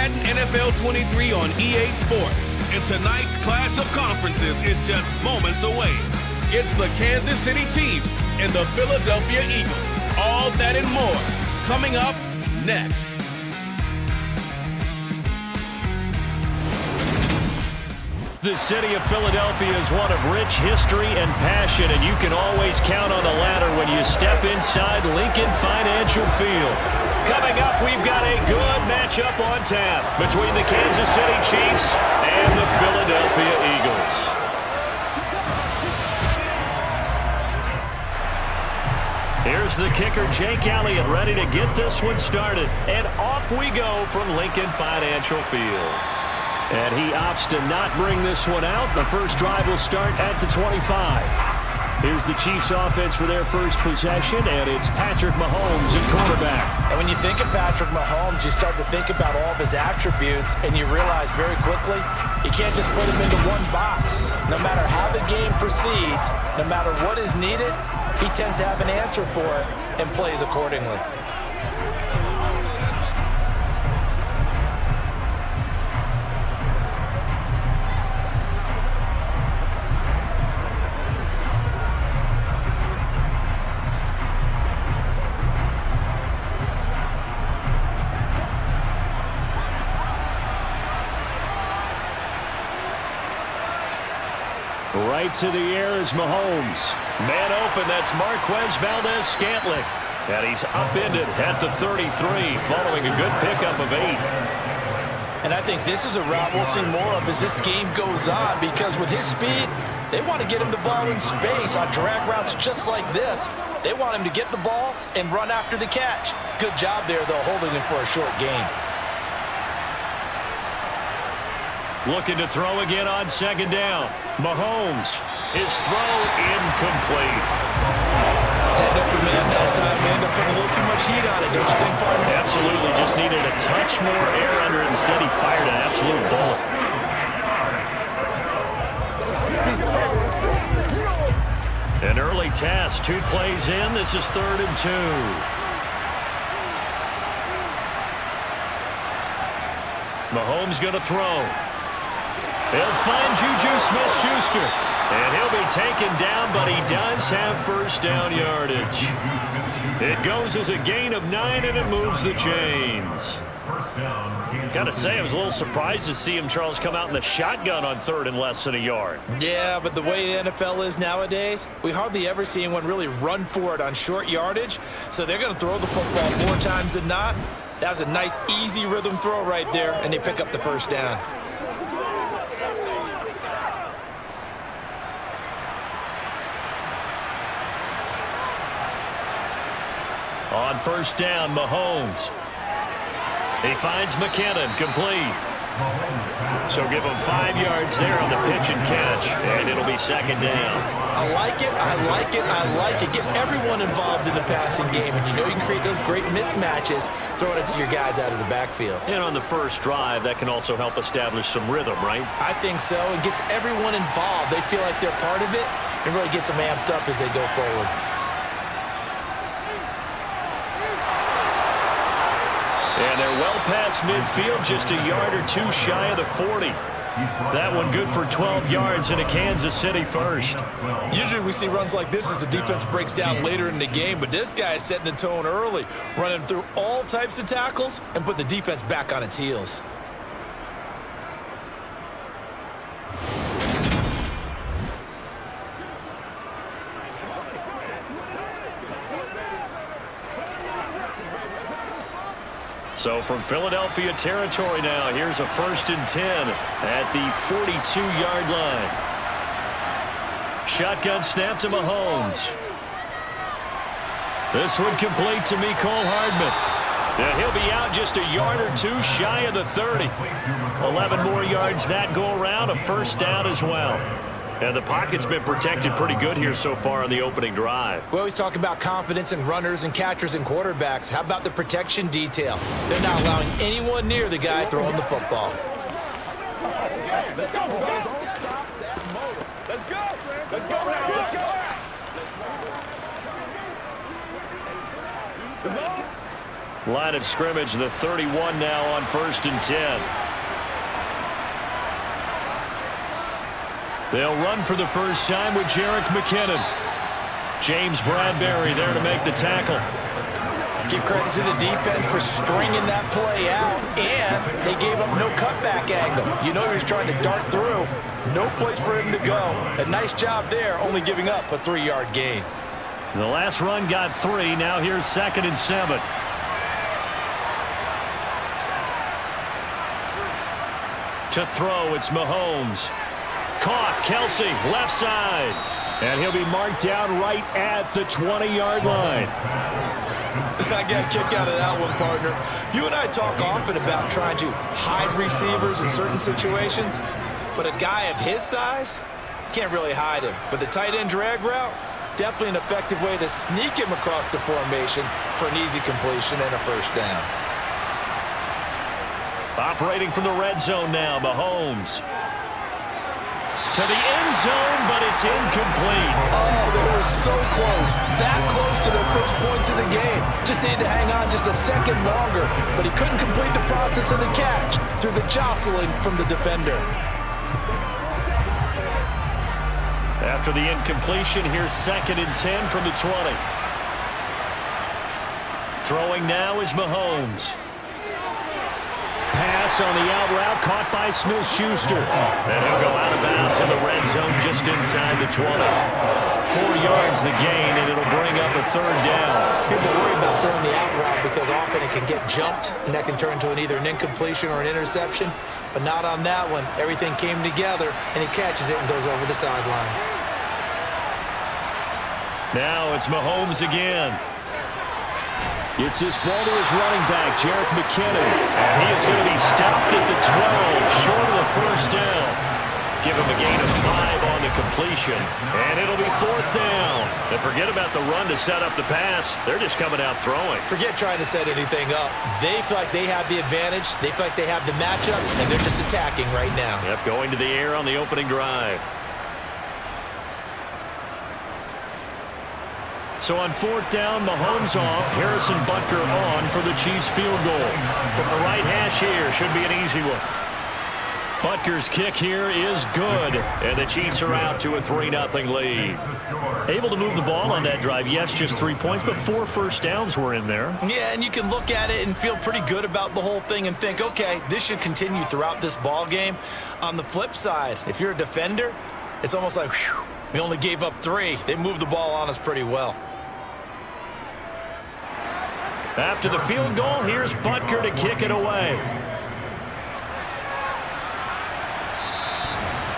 Madden NFL 23 on EA Sports. And tonight's clash of conferences is just moments away. It's the Kansas City Chiefs and the Philadelphia Eagles. All that and more coming up next. The city of Philadelphia is one of rich history and passion, and you can always count on the ladder when you step inside Lincoln Financial Field. Coming up, we've got a good matchup on tap between the Kansas City Chiefs and the Philadelphia Eagles. Here's the kicker, Jake Elliott, ready to get this one started. And off we go from Lincoln Financial Field. And he opts to not bring this one out. The first drive will start at the 25. Here's the Chiefs offense for their first possession, and it's Patrick Mahomes at quarterback. And when you think of Patrick Mahomes, you start to think about all of his attributes, and you realize very quickly you can't just put him into one box. No matter how the game proceeds, no matter what is needed, he tends to have an answer for it and plays accordingly. Right to the air is Mahomes. Man open, that's Marquez Valdez-Scantling. And he's upended at the 33 following a good pickup of 8. And I think this is a route we'll see more of as this game goes on, because with his speed, they want to get him the ball in space on drag routes just like this. They want him to get the ball and run after the catch. Good job there, though, holding him for a short gain. Looking to throw again on second down. Mahomes, his throw incomplete. Head open man that time, man. They're putting a little too much heat on it, don't you think, partner? Absolutely, just needed a touch more air under it. Instead, he fired an absolute bullet. An early task, 2 plays in. This is 3rd and 2. Mahomes going to throw. He'll find Juju Smith-Schuster, and he'll be taken down, but he does have first down yardage. It goes as a gain of 9, and it moves the chains. Gotta say, I was a little surprised to see him, Charles, come out in the shotgun on 3rd and less than a yard. Yeah, but the way the NFL is nowadays, we hardly ever see anyone really run for it on short yardage, so they're going to throw the football more times than not. That was a nice, easy rhythm throw right there, and they pick up the first down. On first down, Mahomes. He finds McKinnon, complete. So give him 5 yards there on the pitch and catch, and it'll be second down. I like it, I like it, I like it. Get everyone involved in the passing game, and you know you can create those great mismatches throwing it to your guys out of the backfield. And on the first drive, that can also help establish some rhythm, right? I think so. It gets everyone involved. They feel like they're part of it, and really gets them amped up as they go forward. And they're well past midfield, just a yard or 2 shy of the 40. That one good for 12 yards in a Kansas City first. Usually we see runs like this as the defense breaks down later in the game, but this guy is setting the tone early, running through all types of tackles and putting the defense back on its heels. So from Philadelphia territory now, here's a 1st and 10 at the 42-yard line. Shotgun snap to Mahomes. This one complete to Mecole Hardman. And he'll be out just a yard or 2 shy of the 30. 11 more yards that go around, a first down as well. And the pocket's been protected pretty good here so far on the opening drive. We always talk about confidence in runners and catchers and quarterbacks. How about the protection detail? They're not allowing anyone near the guy throwing the football. Let's go. Let's go. Let's go now. Let's go. Line of scrimmage, the 31 now on 1st and 10. They'll run for the first time with Jerick McKinnon. James Bradbury there to make the tackle. Give credit to the defense for stringing that play out, and they gave up no cutback angle. You know he was trying to dart through. No place for him to go. A nice job there, only giving up a 3-yard gain. The last run got 3. Now here's 2nd and 7. To throw, it's Mahomes. Caught, Kelsey, left side. And he'll be marked down right at the 20-yard line. I got a kick out of that one, partner. You and I talk often about trying to hide receivers in certain situations, but a guy of his size can't really hide him. But the tight end drag route, definitely an effective way to sneak him across the formation for an easy completion and a first down. Operating from the red zone now, Mahomes. To the end zone, but it's incomplete. Oh, they were so close. That close to their first points of the game. Just needed to hang on just a second longer, but he couldn't complete the process of the catch through the jostling from the defender. After the incompletion, here's 2nd and 10 from the 20. Throwing now is Mahomes. Pass on the out route, caught by Smith-Schuster. And he'll go out of bounds in the red zone just inside the 20. 4 yards the gain, and it'll bring up a 3rd down. People worry about throwing the out route because often it can get jumped, and that can turn into either an incompletion or an interception. But not on that one. Everything came together, and he catches it and goes over the sideline. Now it's Mahomes again. Gets this ball to his running back, Jerick McKinnon. And he is going to be stopped at the 12, short of the first down. Give him a gain of 5 on the completion. And it'll be 4th down. And forget about the run to set up the pass. They're just coming out throwing. Forget trying to set anything up. They feel like they have the advantage. They feel like they have the matchups, and they're just attacking right now. Yep, going to the air on the opening drive. So on 4th down, Mahomes off, Harrison Butker on for the Chiefs field goal. From the right hash here, should be an easy one. Butker's kick here is good, and the Chiefs are out to a 3-0 lead. Able to move the ball on that drive. Yes, just 3 points, but 4 first downs were in there. Yeah, and you can look at it and feel pretty good about the whole thing and think, okay, this should continue throughout this ball game. On the flip side, if you're a defender, it's almost like, whew, we only gave up 3. They moved the ball on us pretty well. After the field goal, here's Butker to kick it away.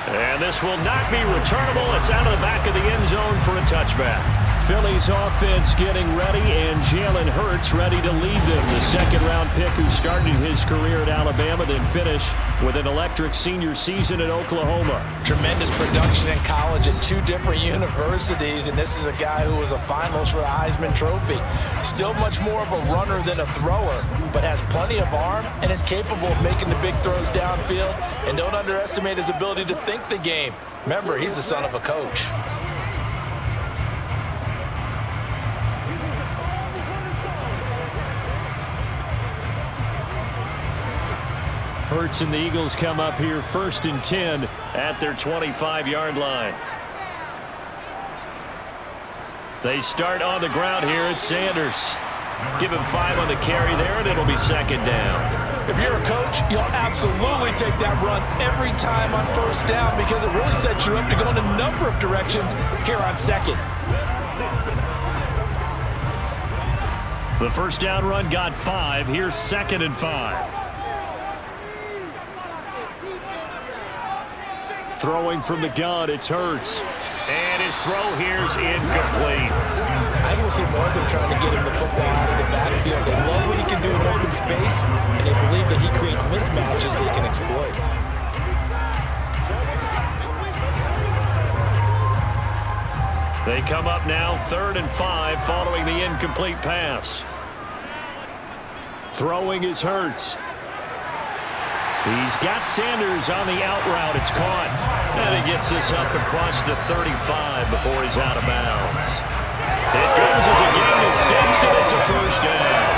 And this will not be returnable. It's out of the back of the end zone for a touchback. Philly's offense getting ready, and Jalen Hurts ready to lead them. The second-round pick who started his career at Alabama, then finished with an electric senior season at Oklahoma. Tremendous production in college at 2 different universities, and this is a guy who was a finalist for the Heisman Trophy. Still much more of a runner than a thrower, but has plenty of arm and is capable of making the big throws downfield. And don't underestimate his ability to think the game. Remember, he's the son of a coach. Hurts and the Eagles come up here 1st and 10 at their 25-yard line. They start on the ground here at Sanders. Give him 5 on the carry there, and it'll be 2nd down. If you're a coach, you'll absolutely take that run every time on 1st down because it really sets you up to go in a number of directions here on 2nd. The first down run got 5. Here's 2nd and 5. Throwing from the gun, it's Hurts. And his throw here's incomplete. I will see more of them trying to get him the football out of the backfield. They love what he can do in open space, and they believe that he creates mismatches they can exploit. They come up now 3rd and 5 following the incomplete pass. Throwing is Hurts. He's got Sanders on the out route. It's caught. And he gets this up across the 35 before he's out of bounds. It goes as a gain of 6, and it's a first down.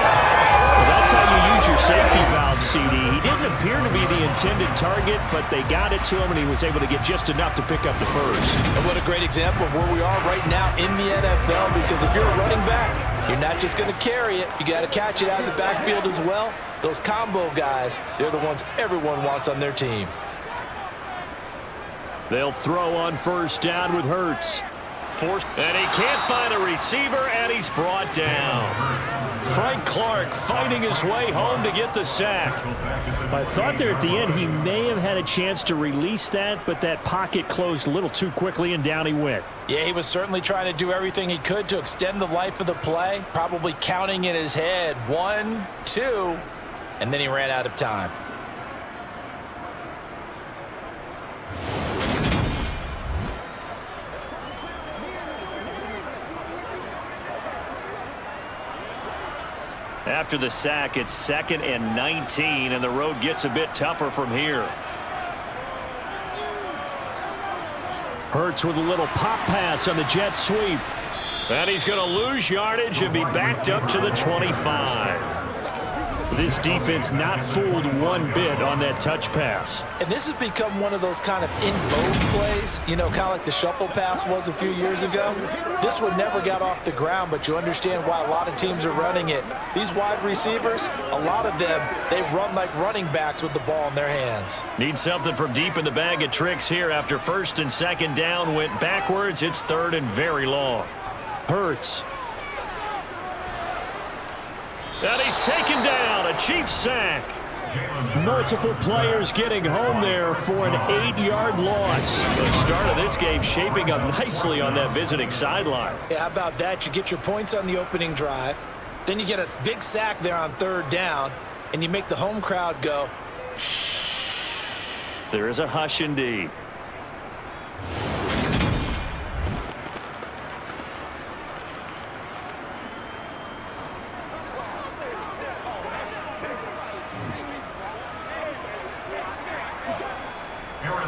safety valve, CD. He didn't appear to be the intended target, but they got it to him, and he was able to get just enough to pick up the first. And what a great example of where we are right now in the NFL, because if you're a running back, you're not just going to carry it. You got to catch it out of the backfield as well. Those combo guys, they're the ones everyone wants on their team. They'll throw on first down with Hurts. And he can't find a receiver, and he's brought down. Frank Clark fighting his way home to get the sack. I thought there at the end he may have had a chance to release that, but that pocket closed a little too quickly, and down he went. Yeah, he was certainly trying to do everything he could to extend the life of the play, probably counting in his head 1, 2, and then he ran out of time. After the sack, it's 2nd and 19, and the road gets a bit tougher from here. Hurts with a little pop pass on the jet sweep. And he's going to lose yardage and be backed up to the 25. This defense not fooled one bit on that touch pass. And this has become one of those kind of in vogue plays, you know, kind of like the shuffle pass was a few years ago. This one never got off the ground, but you understand why a lot of teams are running it. These wide receivers, a lot of them, they run like running backs with the ball in their hands. Need something from deep in the bag of tricks here. After 1st and 2nd down went backwards, it's 3rd and very long. Hurts. And he's taken down, a Chiefs sack. Multiple players getting home there for an 8-yard loss. The start of this game shaping up nicely on that visiting sideline. Yeah, how about that? You get your points on the opening drive, then you get a big sack there on 3rd down, and you make the home crowd go, shh. There is a hush indeed.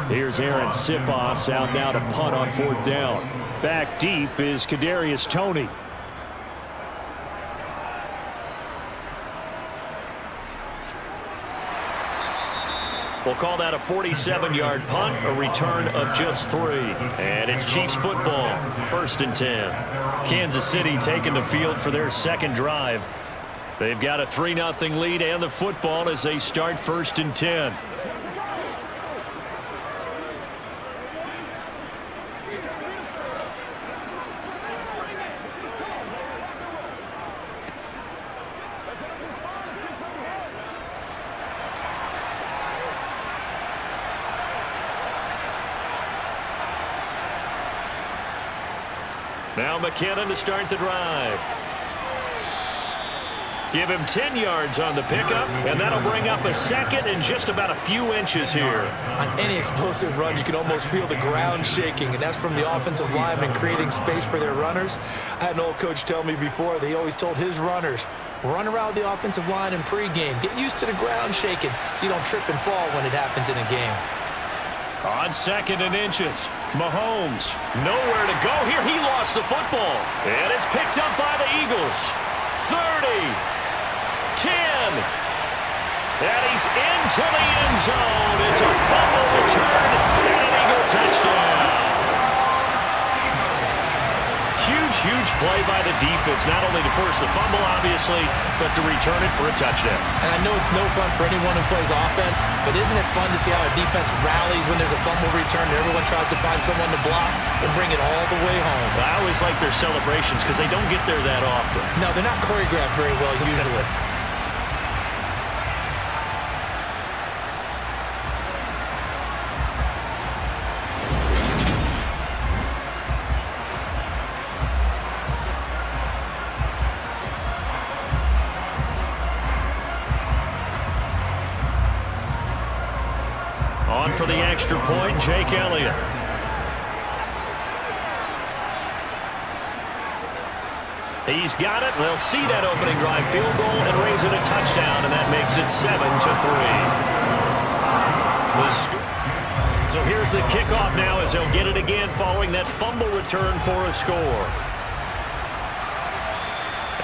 Here's Aaron Sipos out now to punt on 4th down. Back deep is Kadarius Toney. We'll call that a 47-yard punt, a return of just 3. And it's Chiefs football, 1st and 10. Kansas City taking the field for their 2nd drive. They've got a 3-0 lead and the football as they start 1st and 10. Now McKinnon to start the drive. Give him 10 yards on the pickup, and that'll bring up a 2nd and just about a few inches here. On any explosive run, you can almost feel the ground shaking, and that's from the offensive linemen creating space for their runners. I had an old coach tell me before, they always told his runners, run around the offensive line in pregame. Get used to the ground shaking so you don't trip and fall when it happens in a game. On 2nd and inches, Mahomes, nowhere to go here. He lost the football, and it's picked up by the Eagles. 30, 10, and he's into the end zone. It's a fumble return and an Eagle touchdown. Huge play by the defense, not only to force the fumble, obviously, but to return it for a touchdown. And I know it's no fun for anyone who plays offense, but isn't it fun to see how a defense rallies when there's a fumble return and everyone tries to find someone to block and bring it all the way home? I always like their celebrations because they don't get there that often. No, they're not choreographed very well usually. On for the extra point, Jake Elliott. He's got it. They'll see that opening drive field goal and raise it a touchdown, and that makes it 7-3. So here's the kickoff now as they'll get it again following that fumble return for a score.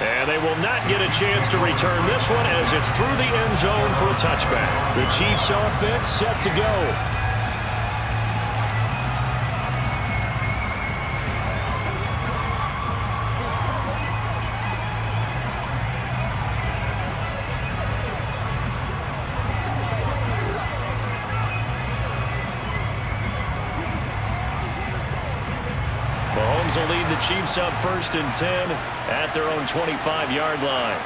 And they will not get a chance to return this one as it's through the end zone for a touchback. The Chiefs offense set to go. Mahomes will lead the Chiefs up 1st and 10 at their own 25-yard line.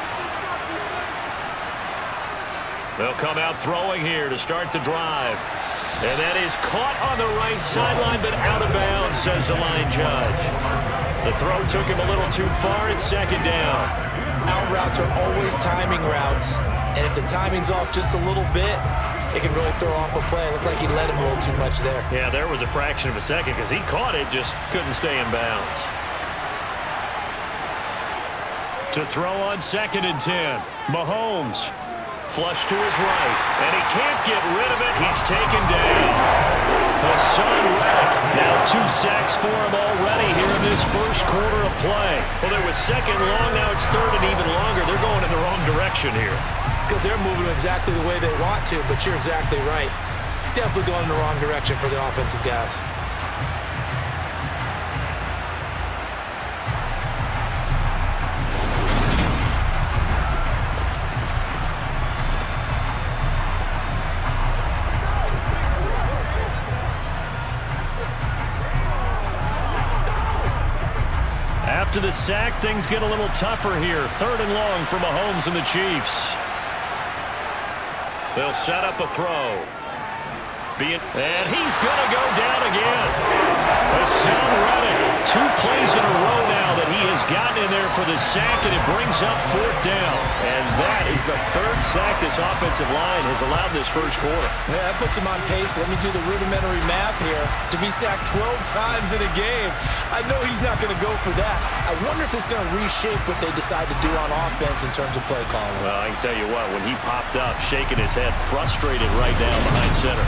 They'll come out throwing here to start the drive. And that is caught on the right sideline, but out of bounds, says the line judge. The throw took him a little too far. It's 2nd down. Out routes are always timing routes. And if the timing's off just a little bit, it can really throw off a play. It looked like he let him a little too much there. Yeah, there was a fraction of a second because he caught it, just couldn't stay in bounds. To throw on 2nd and 10. Mahomes. Flush to his right. And he can't get rid of it. He's taken down. Hassan Reddick. Now 2 sacks for him already here in this first quarter of play. Well, there was 2nd long. Now it's 3rd and even longer. They're going in the wrong direction here. Because they're moving exactly the way they want to, but you're exactly right. Definitely going in the wrong direction for the offensive guys. After the sack, things get a little tougher here. 3rd and long for Mahomes and the Chiefs. They'll set up a throw. And he's going to go down again. Hassan Reddick, 2 plays in a row now that he has gotten in there for the sack, and it brings up 4th down. And that is the 3rd sack this offensive line has allowed this first quarter. Yeah, that puts him on pace. Let me do the rudimentary math here. To be sacked 12 times in a game, I know he's not going to go for that. I wonder if it's going to reshape what they decide to do on offense in terms of play calling. Well, I can tell you what, when he popped up, shaking his head, frustrated right down behind center.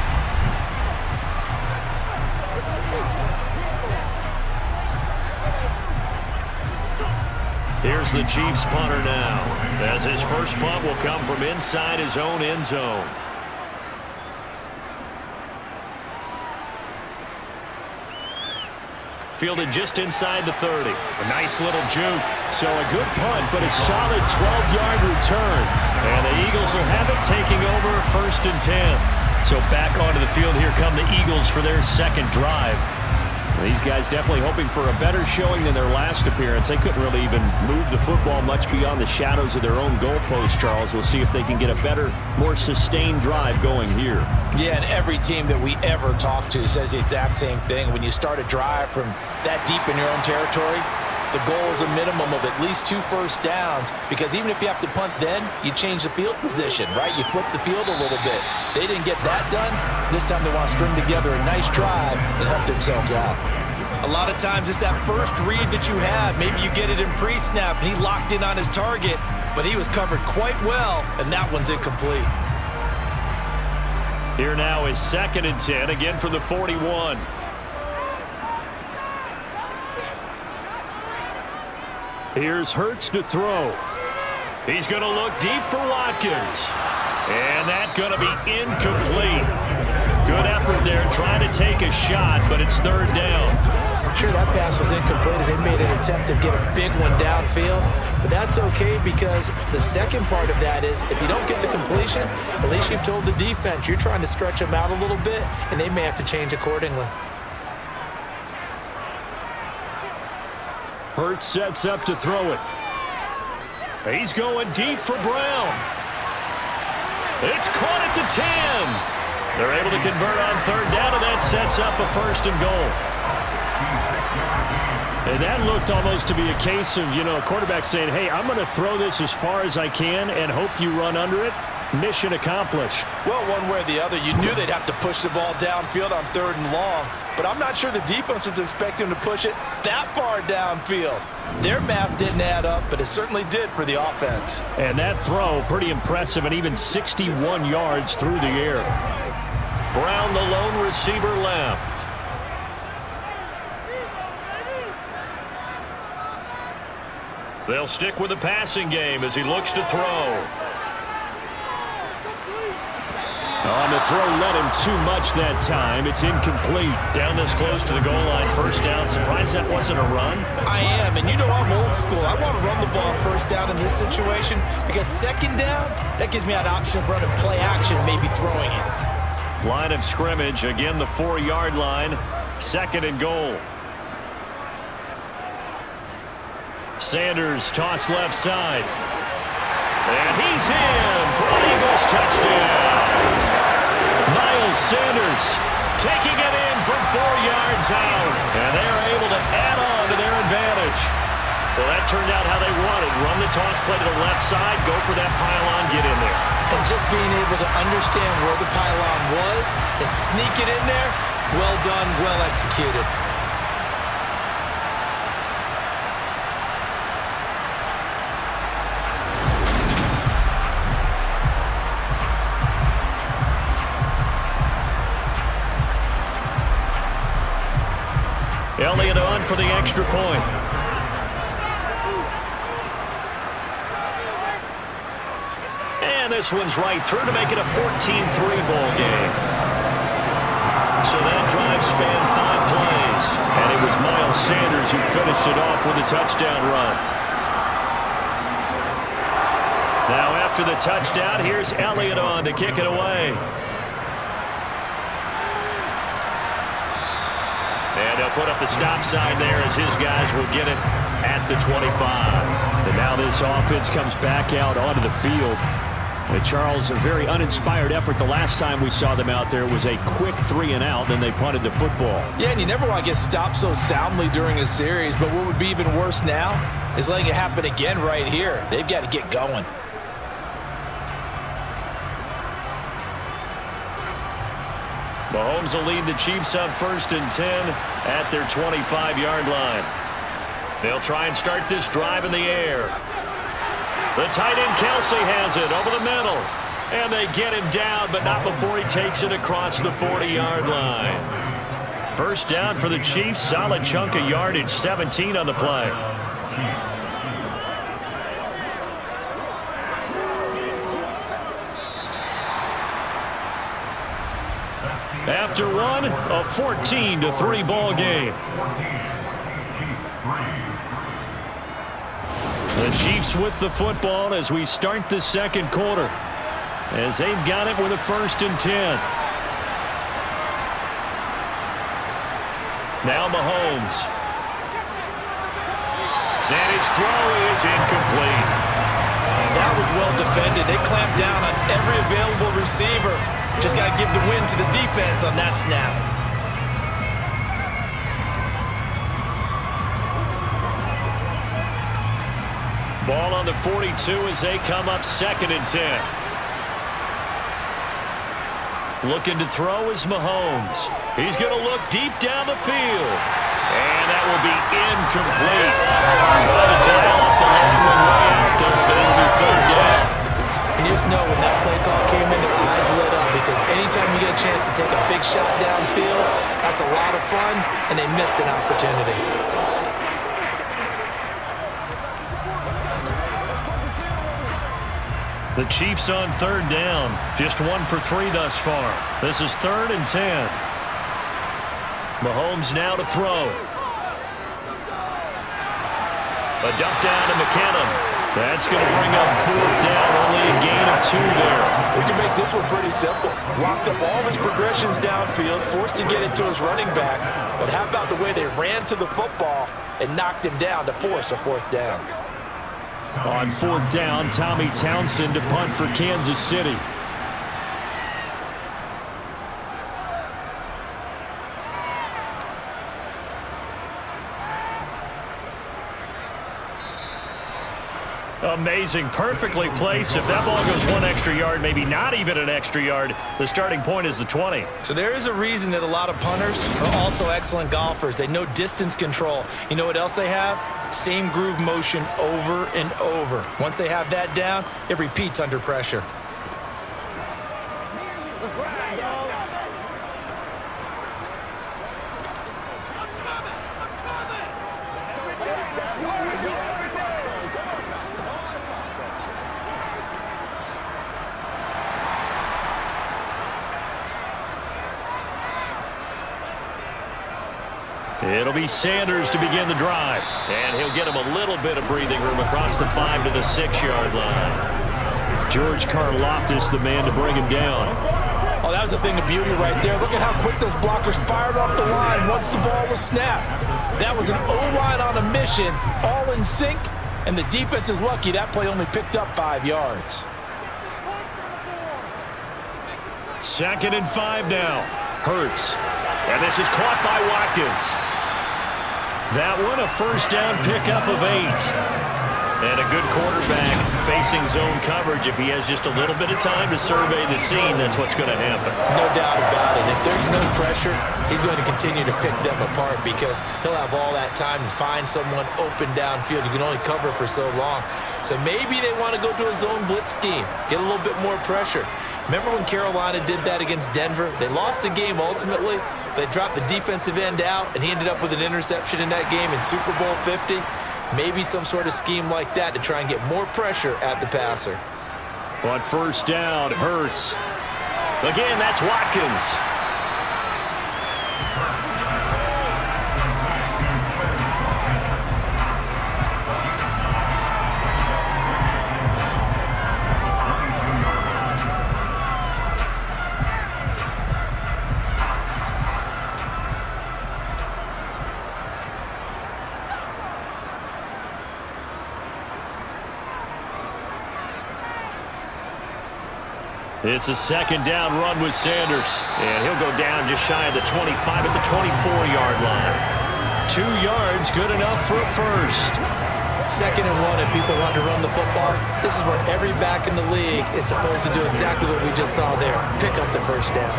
Here's the Chiefs punter now, as his first punt will come from inside his own end zone. Fielded just inside the 30. A nice little juke. So a good punt, but a solid 12-yard return. And the Eagles will have it, taking over 1st and 10. So back onto the field, here come the Eagles for their 2nd drive. These guys definitely hoping for a better showing than their last appearance. They couldn't really even move the football much beyond the shadows of their own goalpost, Charles. We'll see if they can get a better, more sustained drive going here. Yeah, and every team that we ever talk to says the exact same thing. When you start a drive from that deep in your own territory, the goal is a minimum of at least 2 first downs, because even if you have to punt then, you change the field position, right? You flip the field a little bit. They didn't get that done. This time they want to string together a nice drive and help themselves out. A lot of times it's that first read that you have. Maybe you get it in pre-snap and he locked in on his target, but he was covered quite well, and that one's incomplete. Here now is 2nd and 10, again from the 41. Here's Hurts to throw. He's going to look deep for Watkins. And that's going to be incomplete. Good effort there trying to take a shot, but it's 3rd down. I'm sure that pass was incomplete as they made an attempt to get a big one downfield. But that's okay, because the second part of that is if you don't get the completion, at least you've told the defense you're trying to stretch them out a little bit, and they may have to change accordingly. Hurts sets up to throw it. He's going deep for Brown. It's caught at the 10. They're able to convert on 3rd down, and that sets up a 1st and goal. And that looked almost to be a case of, a quarterback saying, hey, I'm going to throw this as far as I can and hope you run under it. Mission accomplished. Well, one way or the other, you knew they'd have to push the ball downfield on 3rd and long, but I'm not sure the defense was expecting to push it that far downfield. Their math didn't add up, but it certainly did for the offense. And that throw, pretty impressive, and even 61 yards through the air. Brown, the lone receiver, left. They'll stick with the passing game as he looks to throw. On the throw, led him too much that time. It's incomplete. Down this close to the goal line, first down. Surprised that wasn't a run? I am, and you know I'm old school. I want to run the ball first down in this situation because second down, that gives me an option of running play action, maybe throwing it. Line of scrimmage, again the 4-yard line. Second and goal. Sanders toss left side. And he's in for an Eagles touchdown. Miles Sanders taking it in from 4 yards out. And they're able to add on to their advantage. Well, that turned out how they wanted. Run the toss play to the left side, go for that pylon, get in there. And just being able to understand where the pylon was and sneak it in there, well done, well executed. Elliott on for the extra point. And this one's right through to make it a 14-3 ball game. So that drive spanned 5 plays. And it was Miles Sanders who finished it off with a touchdown run. Now after the touchdown, here's Elliott on to kick it away. And they'll put up the stop sign there as his guys will get it at the 25. And now this offense comes back out onto the field. And Charles, a very uninspired effort the last time we saw them out there. It was a quick 3-and-out, then they punted the football. Yeah, and you never want to get stopped so soundly during a series, but what would be even worse now is letting it happen again right here. They've got to get going. Mahomes will lead the Chiefs up 1st and 10 at their 25-yard line. They'll try and start this drive in the air. The tight end Kelsey has it over the middle. And they get him down, but not before he takes it across the 40-yard line. First down for the Chiefs. Solid chunk of yardage, 17 on the play. After one, a 14-3 ball game. The Chiefs with the football as we start the second quarter, as they've got it with a 1st and 10. Now Mahomes. And his throw is incomplete. That was well defended. They clamped down on every available receiver. Just got to give the win to the defense on that snap. Ball on the 42 as they come up 2nd and 10. Looking to throw is Mahomes. He's going to look deep down the field. And that will be incomplete. Trying to dial up the long one way out there, but it'll be 3rd down. And you just know when that play call came in, their eyes lit up because anytime you get a chance to take a big shot downfield, that's a lot of fun, and they missed an opportunity. The Chiefs on 3rd down. Just 1 for 3 thus far. This is 3rd and 10. Mahomes now to throw. A dump down to McKinnon. That's going to bring up 4th down. Only a gain of 2 there. We can make this one pretty simple. Blocked up all of his progressions downfield, forced to get it to his running back. But how about the way they ran to the football and knocked him down to force a 4th down? On 4th down, Tommy Townsend to punt for Kansas City. Amazing, perfectly placed. If that ball goes 1 extra yard, maybe not even an extra yard, the starting point is the 20. So there is a reason that a lot of punters are also excellent golfers. They know distance control. You know what else they have? Same groove motion over and over. Once they have that down, it repeats under pressure. It'll be Sanders to begin the drive. And he'll get him a little bit of breathing room across the 5 to the 6-yard line. George Karlaftis, the man to bring him down. Oh, that was a thing of beauty right there. Look at how quick those blockers fired off the line once the ball was snapped. That was an O-line on a mission, all in sync, and the defense is lucky that play only picked up 5 yards. 2nd and 5 now. Hurts. And this is caught by Watkins. That one a first down pickup of 8. And a good quarterback facing zone coverage. If he has just a little bit of time to survey the scene, that's what's going to happen. No doubt about it. If there's no pressure, he's going to continue to pick them apart because he'll have all that time to find someone open downfield. You can only cover for so long. So maybe they want to go to a zone blitz scheme, get a little bit more pressure. Remember when Carolina did that against Denver? They lost the game ultimately. They dropped the defensive end out, and he ended up with an interception in that game in Super Bowl 50. Maybe some sort of scheme like that to try and get more pressure at the passer. On first down, Hurts. Again, that's Watkins. It's a 2nd down run with Sanders. And he'll go down just shy of the 25 at the 24-yard line. 2 yards, good enough for a first. 2nd and 1, and people want to run the football. This is where every back in the league is supposed to do exactly what we just saw there. Pick up the first down.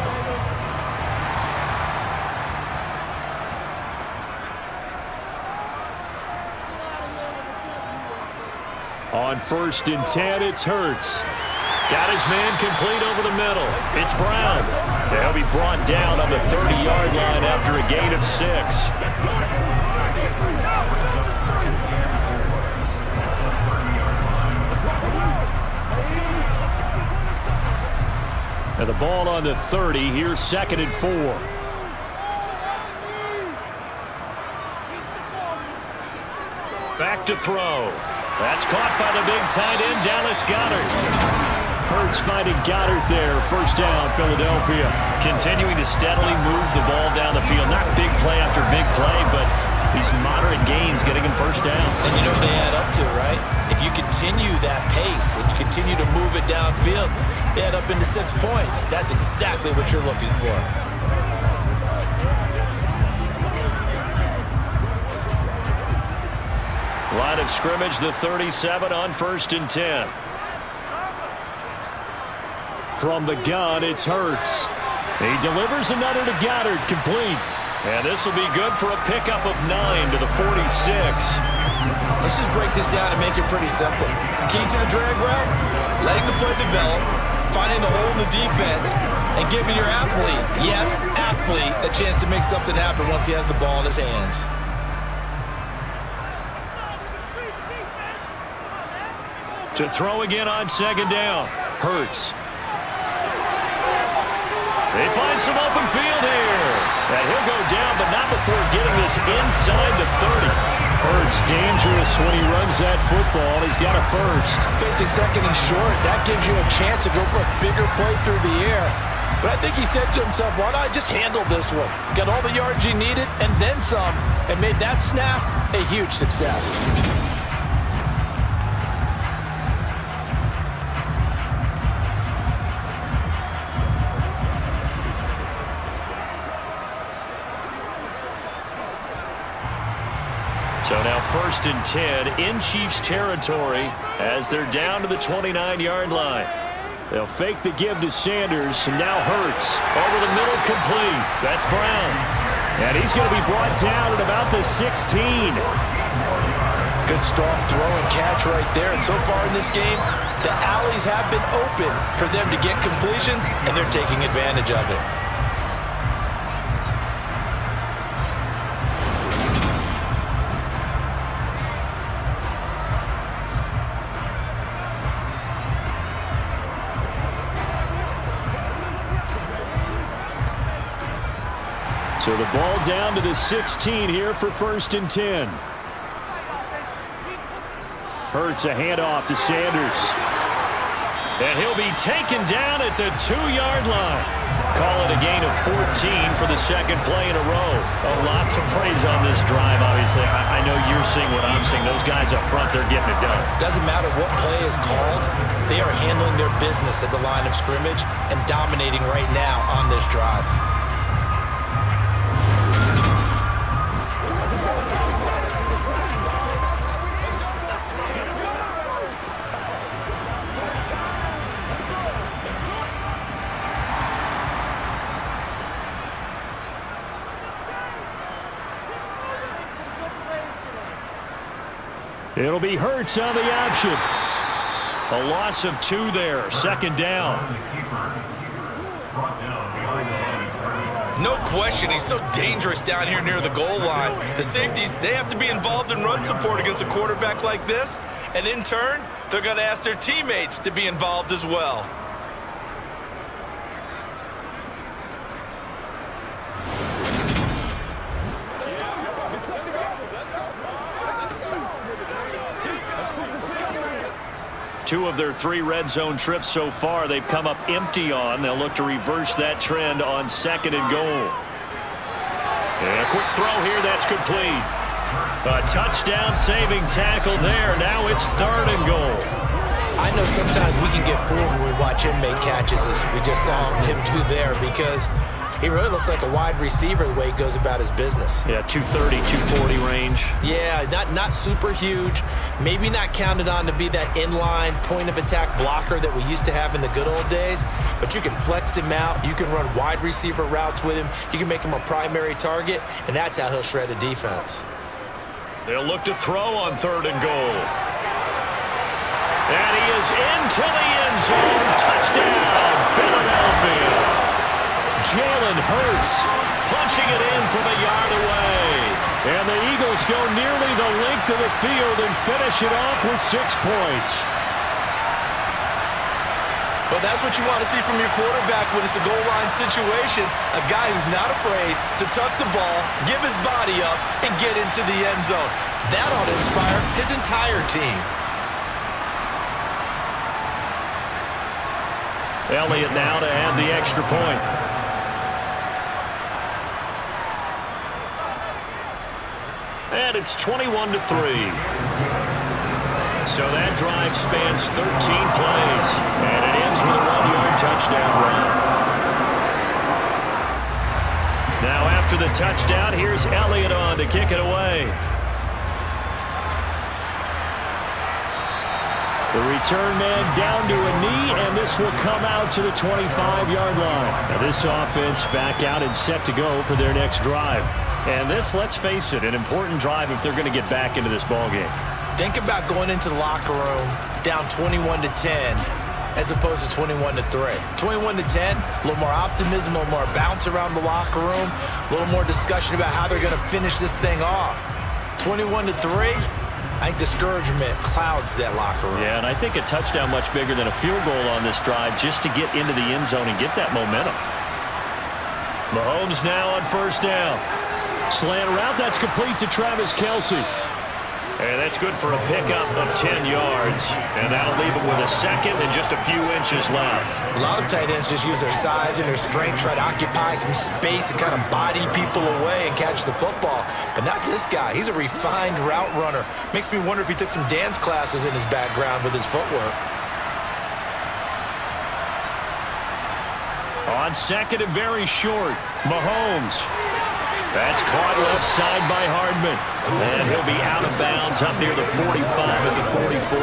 On 1st and 10, it's Hurts. Got his man complete over the middle. It's Brown. They'll be brought down on the 30-yard line after a gain of 6. And the ball on the 30. Here's 2nd and 4. Back to throw. That's caught by the big tight end, Dallas Goedert. Hurts finding Goddard there. First down, Philadelphia. Continuing to steadily move the ball down the field. Not big play after big play, but these moderate gains getting him first downs. And you know what they add up to, right? If you continue that pace and you continue to move it downfield, they add up into 6 points. That's exactly what you're looking for. Line of scrimmage, the 37 on 1st and 10. From the gun, it's Hurts. He delivers another to Goddard, complete. And this will be good for a pickup of 9 to the 46. Let's just break this down and make it pretty simple. Key to the drag route, letting the play develop, finding the hole in the defense, and giving your athlete, yes, athlete, a chance to make something happen once he has the ball in his hands. To throw again on 2nd down. Hurts. They find some open field here. And he'll go down, but not before getting this inside the 30. Hurts dangerous when he runs that football. He's got a first. Facing 2nd and short, that gives you a chance to go for a bigger play through the air. But I think he said to himself, why not just handle this one? Got all the yards you needed and then some, and made that snap a huge success. So now 1st and 10 in Chiefs territory as they're down to the 29-yard line. They'll fake the give to Sanders, and now Hurts. Over the middle, complete. That's Brown. And he's going to be brought down at about the 16. Good strong throw and catch right there. And so far in this game, the alleys have been open for them to get completions, and they're taking advantage of it. So the ball down to the 16 here for 1st and 10. Hurts a handoff to Sanders. And he'll be taken down at the 2-yard line. Call it a gain of 14 for the second play in a row. A lot to praise on this drive, obviously. I know you're seeing what I'm seeing. Those guys up front, they're getting it done. Doesn't matter what play is called. They are handling their business at the line of scrimmage and dominating right now on this drive. It'll be Hurts on the option. A loss of 2 there. 2nd down. No question, he's so dangerous down here near the goal line. The safeties, they have to be involved in run support against a quarterback like this. And in turn, they're going to ask their teammates to be involved as well. Two of their 3 red zone trips so far, they've come up empty on. They'll look to reverse that trend on 2nd and goal. And a quick throw here, that's complete. A touchdown-saving tackle there. Now it's 3rd and goal. I know sometimes we can get fooled when we watch him make catches, as we just saw him do there, because he really looks like a wide receiver the way he goes about his business. Yeah, 230, 240 range. Yeah, not super huge. Maybe not counted on to be that inline point-of-attack blocker that we used to have in the good old days. But you can flex him out. You can run wide receiver routes with him. You can make him a primary target, and that's how he'll shred a defense. They'll look to throw on 3rd and goal. And he is into the end zone. Touchdown, Philadelphia. Jalen Hurts punching it in from a yard away. And the Eagles go nearly the length of the field and finish it off with 6 points. Well, that's what you want to see from your quarterback when it's a goal line situation. A guy who's not afraid to tuck the ball, give his body up, and get into the end zone. That ought to inspire his entire team. Elliott now to add the extra point. And it's 21-3. So that drive spans 13 plays. And it ends with a 1-yard touchdown run. Now after the touchdown, here's Elliott on to kick it away. The return man down to a knee, and this will come out to the 25-yard line. Now this offense back out and set to go for their next drive. And this, let's face it, an important drive if they're going to get back into this ballgame. Think about going into the locker room down 21-10 as opposed to 21-3. 21-10, a little more optimism, a little more bounce around the locker room, a little more discussion about how they're going to finish this thing off. 21-3, I think discouragement clouds that locker room. Yeah, and I think a touchdown much bigger than a field goal on this drive just to get into the end zone and get that momentum. Mahomes now on 1st down. Slant route, that's complete to Travis Kelce. And that's good for a pickup of 10 yards. And that'll leave him with a 2nd and just a few inches left. A lot of tight ends just use their size and their strength, try to occupy some space and kind of body people away and catch the football. But not this guy. He's a refined route runner. Makes me wonder if he took some dance classes in his background with his footwork. On 2nd and very short, Mahomes. That's caught left side by Hardman. And he'll be out of bounds up near the 45 at the 44.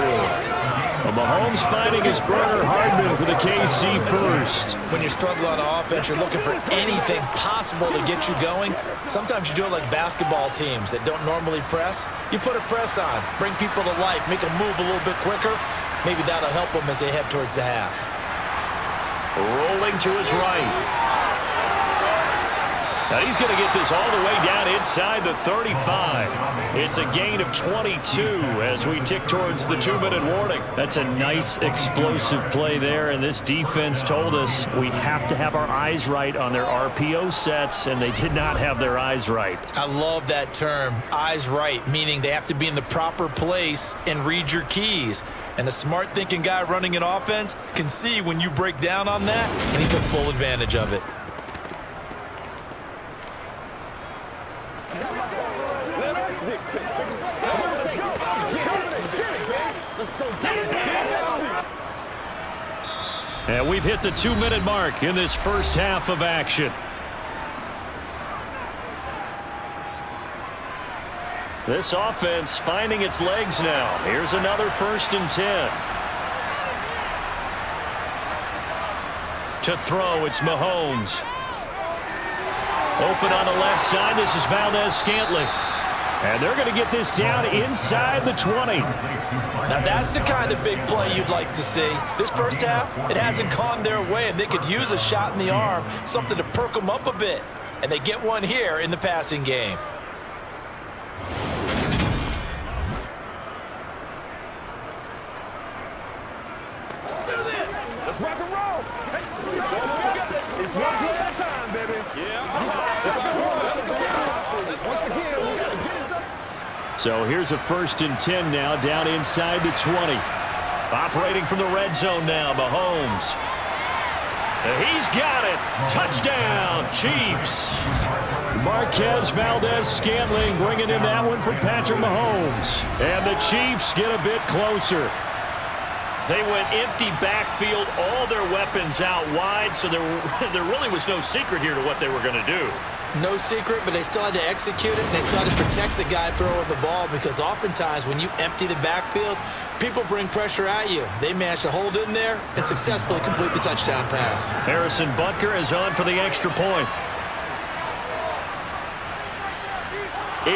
Well, Mahomes finding his brother Hardman for the KC first. When you struggle on offense, you're looking for anything possible to get you going. Sometimes you do it like basketball teams that don't normally press. You put a press on, bring people to life, make them move a little bit quicker. Maybe that'll help them as they head towards the half. Rolling to his right. Now he's going to get this all the way down inside the 35. It's a gain of 22 as we tick towards the 2-minute warning. That's a nice explosive play there, and this defense told us we have to have our eyes right on their RPO sets, and they did not have their eyes right. I love that term, eyes right, meaning they have to be in the proper place and read your keys. And a smart thinking guy running an offense can see when you break down on that, and he took full advantage of it. And we've hit the 2-minute mark in this first half of action. This offense finding its legs now. Here's another 1st and 10. To throw, it's Mahomes. Open on the left side, this is Valdez-Scantling. And they're going to get this down inside the 20. Now that's the kind of big play you'd like to see. This first half, it hasn't gone their way, and they could use a shot in the arm, something to perk them up a bit. And they get one here in the passing game. Let's rock and roll. It's one play at a time, baby. Once again, we got to get it done. So here's a 1st and 10 now down inside the 20. Operating from the red zone now, Mahomes. He's got it. Touchdown, Chiefs. Marquez Valdez-Scantling bringing in that one from Patrick Mahomes. And the Chiefs get a bit closer. They went empty backfield, all their weapons out wide, so there really was no secret here to what they were going to do. No secret, but they still had to execute it, and they still had to protect the guy throwing the ball, because oftentimes when you empty the backfield, people bring pressure at you. They managed to hold in there and successfully complete the touchdown pass. Harrison Butker is on for the extra point.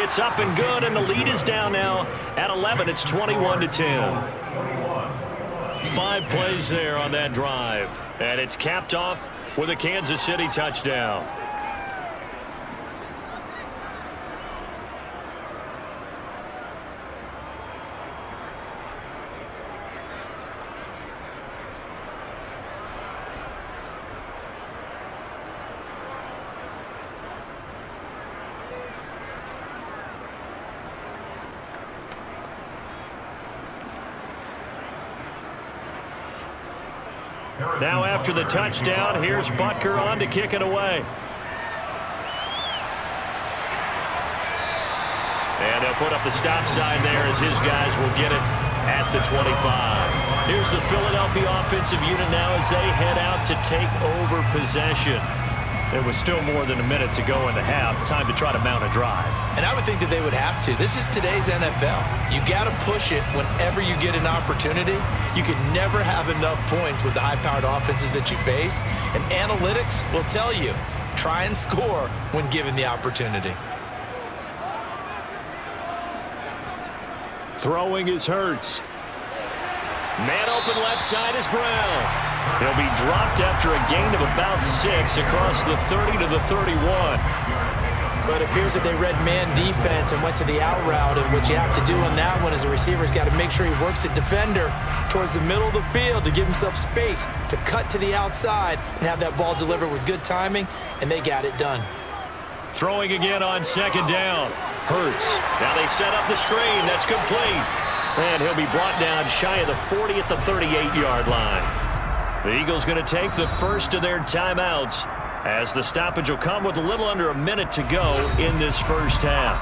It's up and good, and the lead is down now at 11. It's 21-10. 5 plays there on that drive, and it's capped off with a Kansas City touchdown. Now after the touchdown, here's Butker on to kick it away. And they'll put up the stop sign there as his guys will get it at the 25. Here's the Philadelphia offensive unit now as they head out to take over possession. There was still more than a minute to go in the half. Time to try to mount a drive. And I would think that they would have to. This is today's NFL. You got to push it whenever you get an opportunity. You can never have enough points with the high-powered offenses that you face. And analytics will tell you, try and score when given the opportunity. Throwing is Hurts. Man open left side is Brown. He'll be dropped after a gain of about 6 across the 30 to the 31. But it appears that they read man defense and went to the out route, and what you have to do on that one is a receiver's got to make sure he works the defender towards the middle of the field to give himself space to cut to the outside and have that ball delivered with good timing, and they got it done. Throwing again on 2nd down. Hurts. Now they set up the screen. That's complete. And he'll be brought down shy of the 40 at the 38-yard line. The Eagles going to take the first of their timeouts as the stoppage will come with a little under a minute to go in this first half.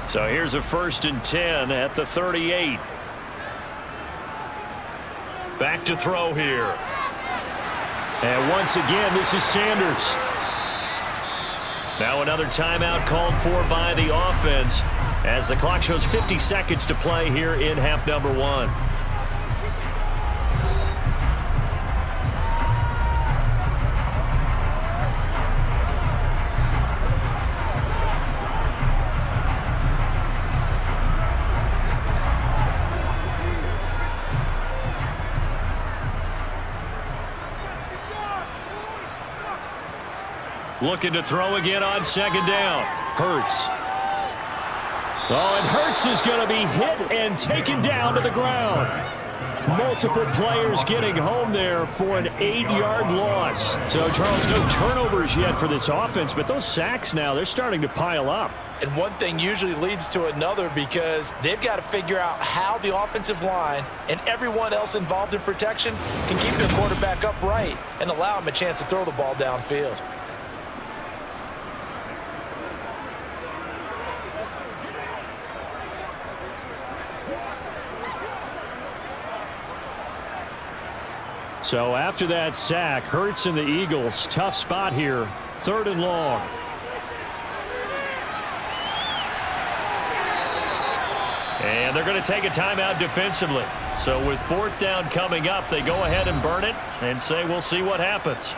So here's a 1st and 10 at the 38. Back to throw here. And once again, this is Sanders. Now another timeout called for by the offense as the clock shows 50 seconds to play here in half number 1. Looking to throw again on second down. Hurts. Oh, and Hurts is going to be hit and taken down to the ground. Multiple players getting home there for an 8-yard loss. So, Charles, no turnovers yet for this offense, but those sacks now, they're starting to pile up. And one thing usually leads to another because they've got to figure out how the offensive line and everyone else involved in protection can keep their quarterback upright and allow him a chance to throw the ball downfield. So after that sack, Hurts and the Eagles, tough spot here, 3rd and long. And they're going to take a timeout defensively. So with 4th down coming up, they go ahead and burn it and say we'll see what happens.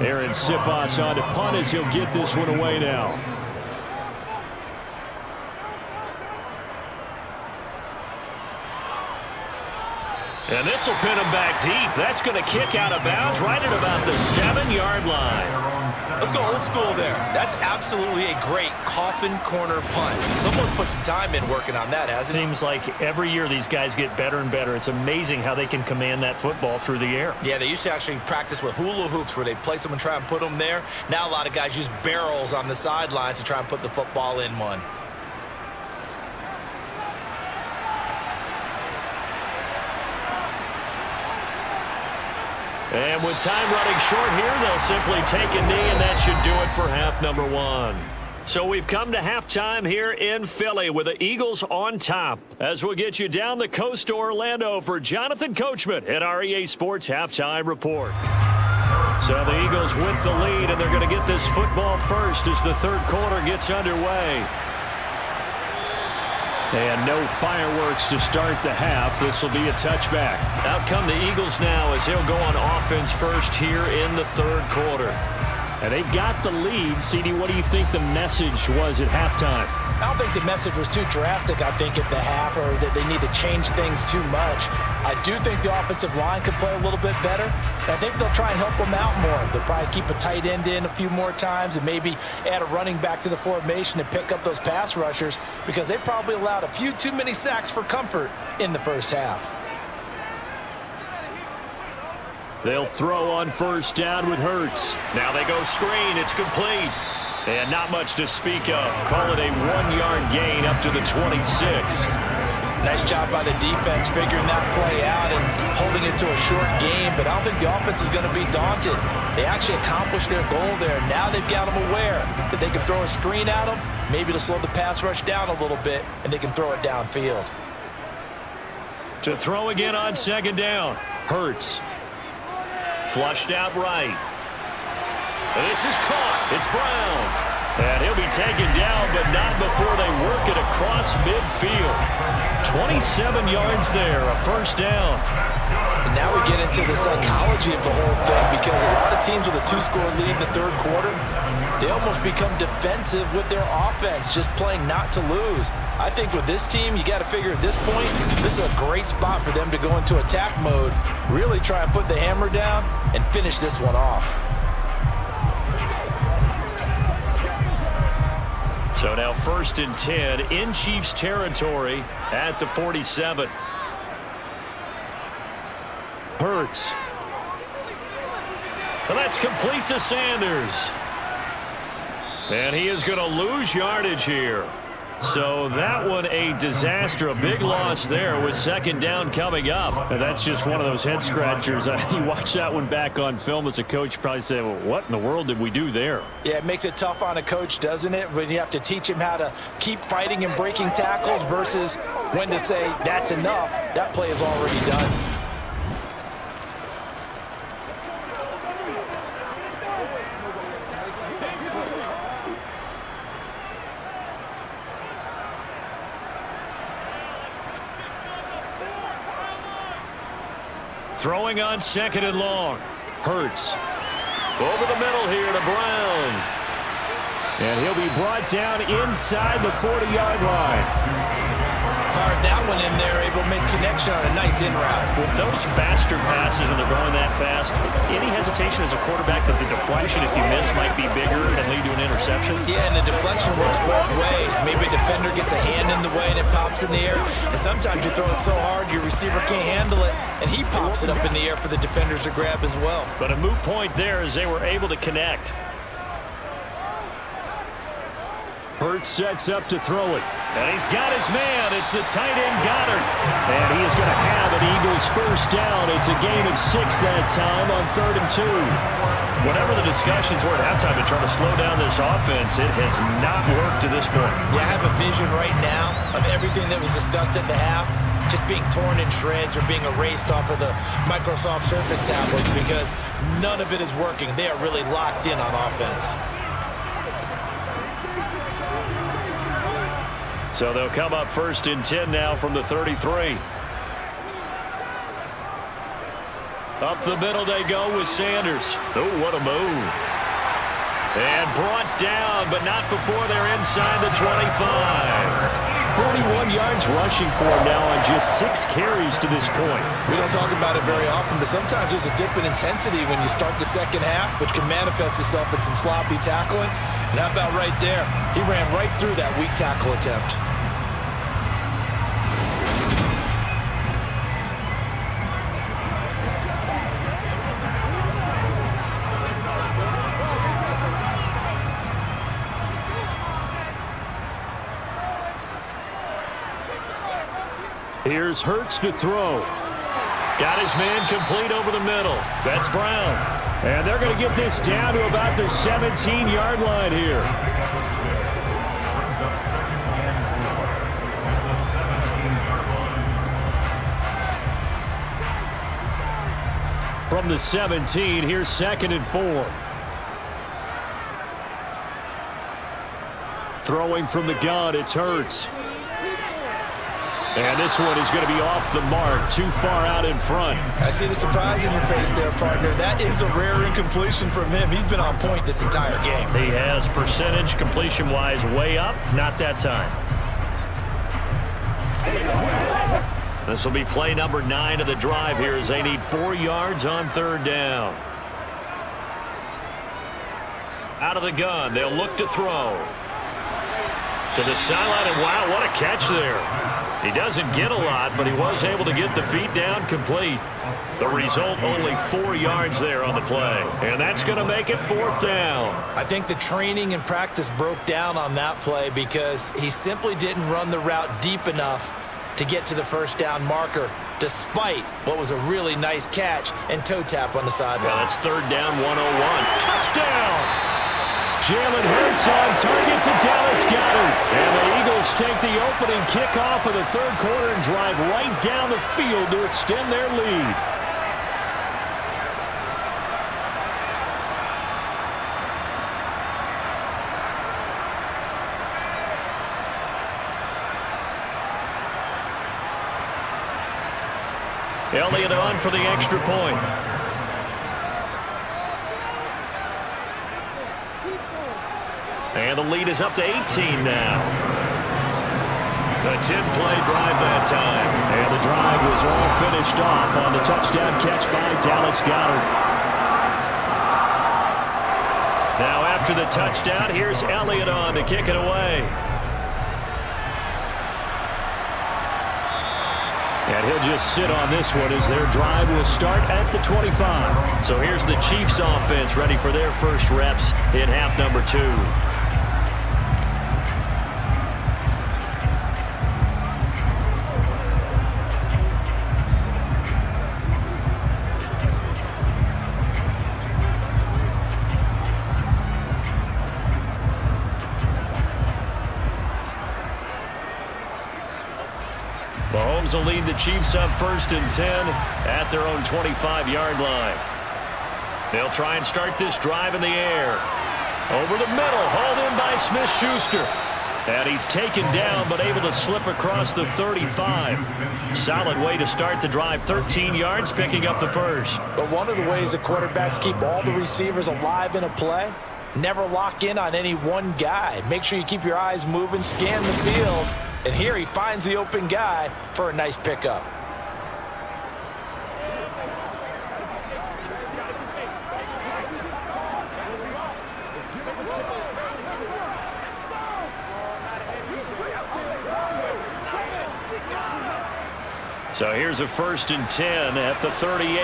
Aaron Siposs on to punt as he'll get this one away now. And this will pin him back deep. That's going to kick out of bounds right at about the 7-yard line. Let's go old school there. That's absolutely a great coffin corner punt. Someone's put some time in working on that, hasn't it? Seems like every year these guys get better and better. It's amazing how they can command that football through the air. Yeah, they used to actually practice with hula hoops where they place them and try and put them there. Now a lot of guys use barrels on the sidelines to try and put the football in one. And with time running short here, they'll simply take a knee, and that should do it for half number 1. So we've come to halftime here in Philly with the Eagles on top. As we'll get you down the coast to Orlando for Jonathan Coachman at our EA Sports Halftime Report. So the Eagles with the lead, and they're going to get this football first as the 3rd quarter gets underway. And no fireworks to start the half. This will be a touchback. Out come the Eagles now as they'll go on offense first here in the 3rd quarter. And they've got the lead. CD, what do you think the message was at halftime? I don't think the message was too drastic, I think, at the half, or that they need to change things too much. I do think the offensive line could play a little bit better. And I think they'll try and help them out more. They'll probably keep a tight end in a few more times and maybe add a running back to the formation and pick up those pass rushers because they probably allowed a few too many sacks for comfort in the first half. They'll throw on first down with Hurts. Now they go screen. It's complete. And not much to speak of. Call it a 1-yard gain up to the 26. Nice job by the defense figuring that play out and holding it to a short game, but I don't think the offense is going to be daunted. They actually accomplished their goal there. Now they've got them aware that they can throw a screen at them, maybe to slow the pass rush down a little bit, and they can throw it downfield. To throw again on second down. Hurts. Flushed out right. This is caught. It's Brown. And he'll be taken down, but not before they work it across midfield. 27 yards there, a first down. And now we get into the psychology of the whole thing because a lot of teams with a 2-score lead in the 3rd quarter, they almost become defensive with their offense, just playing not to lose. I think with this team, you got to figure at this point, this is a great spot for them to go into attack mode, really try and put the hammer down and finish this one off. So now 1st and 10 in Chiefs territory at the 47. Hurts. And that's complete to Sanders. And he is going to lose yardage here. So that one a disaster, a big loss there with second down coming up. And that's just one of those head scratchers. You watch that one back on film as a coach, probably say, well, what in the world did we do there? Yeah, it makes it tough on a coach, doesn't it? When you have to teach him how to keep fighting and breaking tackles versus when to say, that's enough. That play is already done. Throwing on second and long. Hurts. Over the middle here to Brown. And he'll be brought down inside the 40-yard line. Fired that one in there, able to make connection on a nice in route. With those faster passes and they're going that fast, any hesitation as a quarterback that the deflection, if you miss, might be bigger and lead to an interception? Yeah, and the deflection works both ways. Maybe a defender gets a hand in the way and it pops in the air. And sometimes you throw it so hard your receiver can't handle it, and he pops it up in the air for the defenders to grab as well. But a moot point there as they were able to connect. Hurts sets up to throw it. And he's got his man. It's the tight end, Goddard. And he is going to have an Eagles first down. It's a gain of 6 that time on 3rd and 2. Whatever the discussions were at halftime to try to slow down this offense, it has not worked to this point. Yeah, I have a vision right now of everything that was discussed at the half just being torn in shreds or being erased off of the Microsoft Surface tablets because none of it is working. They are really locked in on offense. So they'll come up 1st and 10 now from the 33. Up the middle they go with Sanders. Oh, what a move. And brought down, but not before they're inside the 25. 41 yards rushing for him now on just 6 carries to this point. We don't talk about it very often, but sometimes there's a dip in intensity when you start the second half, which can manifest itself in some sloppy tackling. And how about right there? He ran right through that weak tackle attempt. Here's Hurts to throw. Got his man complete over the middle. That's Brown. And they're going to get this down to about the 17-yard line here. From the 17, here's 2nd and 4. Throwing from the gun, it's Hurts. And this one is going to be off the mark, too far out in front. I see the surprise in your face there, partner. That is a rare incompletion from him. He's been on point this entire game. He has percentage completion-wise way up, not that time. This will be play number 9 of the drive here as they need 4 yards on 3rd down. Out of the gun, they'll look to throw. To the sideline, and wow, what a catch there. He doesn't get a lot, but he was able to get the feet down complete. The result, only 4 yards there on the play. And that's going to make it 4th down. I think the training and practice broke down on that play because he simply didn't run the route deep enough to get to the first down marker, despite what was a really nice catch and toe tap on the sideline. Well, that's 3rd down, 101. Touchdown! Jalen Hurts on target to Dallas Goedert. And the Eagles take the opening kickoff of the 3rd quarter and drive right down the field to extend their lead. Elliott on for the extra point. And the lead is up to 18 now. The 10-play drive that time. And the drive was all finished off on the touchdown catch by Dallas Goedert. Now after the touchdown, here's Elliott on to kick it away. And he'll just sit on this one as their drive will start at the 25. So here's the Chiefs offense ready for their first reps in half number 2. Mahomes will lead the Chiefs up 1st and 10 at their own 25-yard line. They'll try and start this drive in the air. Over the middle, hauled in by Smith-Schuster. And he's taken down, but able to slip across the 35. Solid way to start the drive. 13 yards, picking up the first. But one of the ways that quarterbacks keep all the receivers alive in a play, never lock in on any one guy. Make sure you keep your eyes moving, scan the field. And here he finds the open guy for a nice pickup. So here's a 1st and 10 at the 38.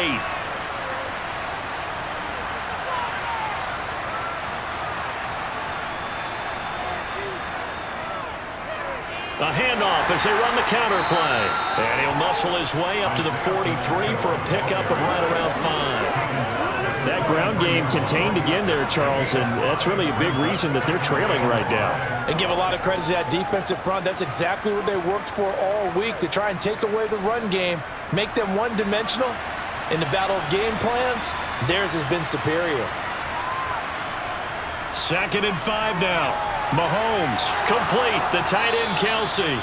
A handoff as they run the counter play. And he'll muscle his way up to the 43 for a pickup of right around 5. That ground game contained again there, Charles, and that's really a big reason that they're trailing right now. And give a lot of credit to that defensive front. That's exactly what they worked for all week, to try and take away the run game, make them one-dimensional. In the battle of game plans, theirs has been superior. 2nd and 5 now. Mahomes, complete, the tight end Kelsey.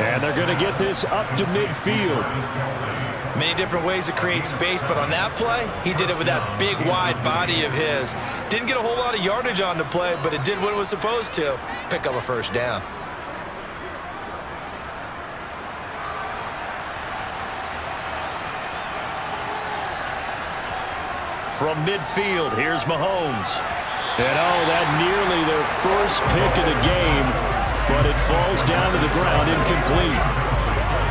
And they're going to get this up to midfield. Many different ways to create space, but on that play, he did it with that big, wide body of his. Didn't get a whole lot of yardage on the play, but it did what it was supposed to. Pick up a 1st down. From midfield, here's Mahomes. And that nearly their first pick of the game, but it falls down to the ground incomplete.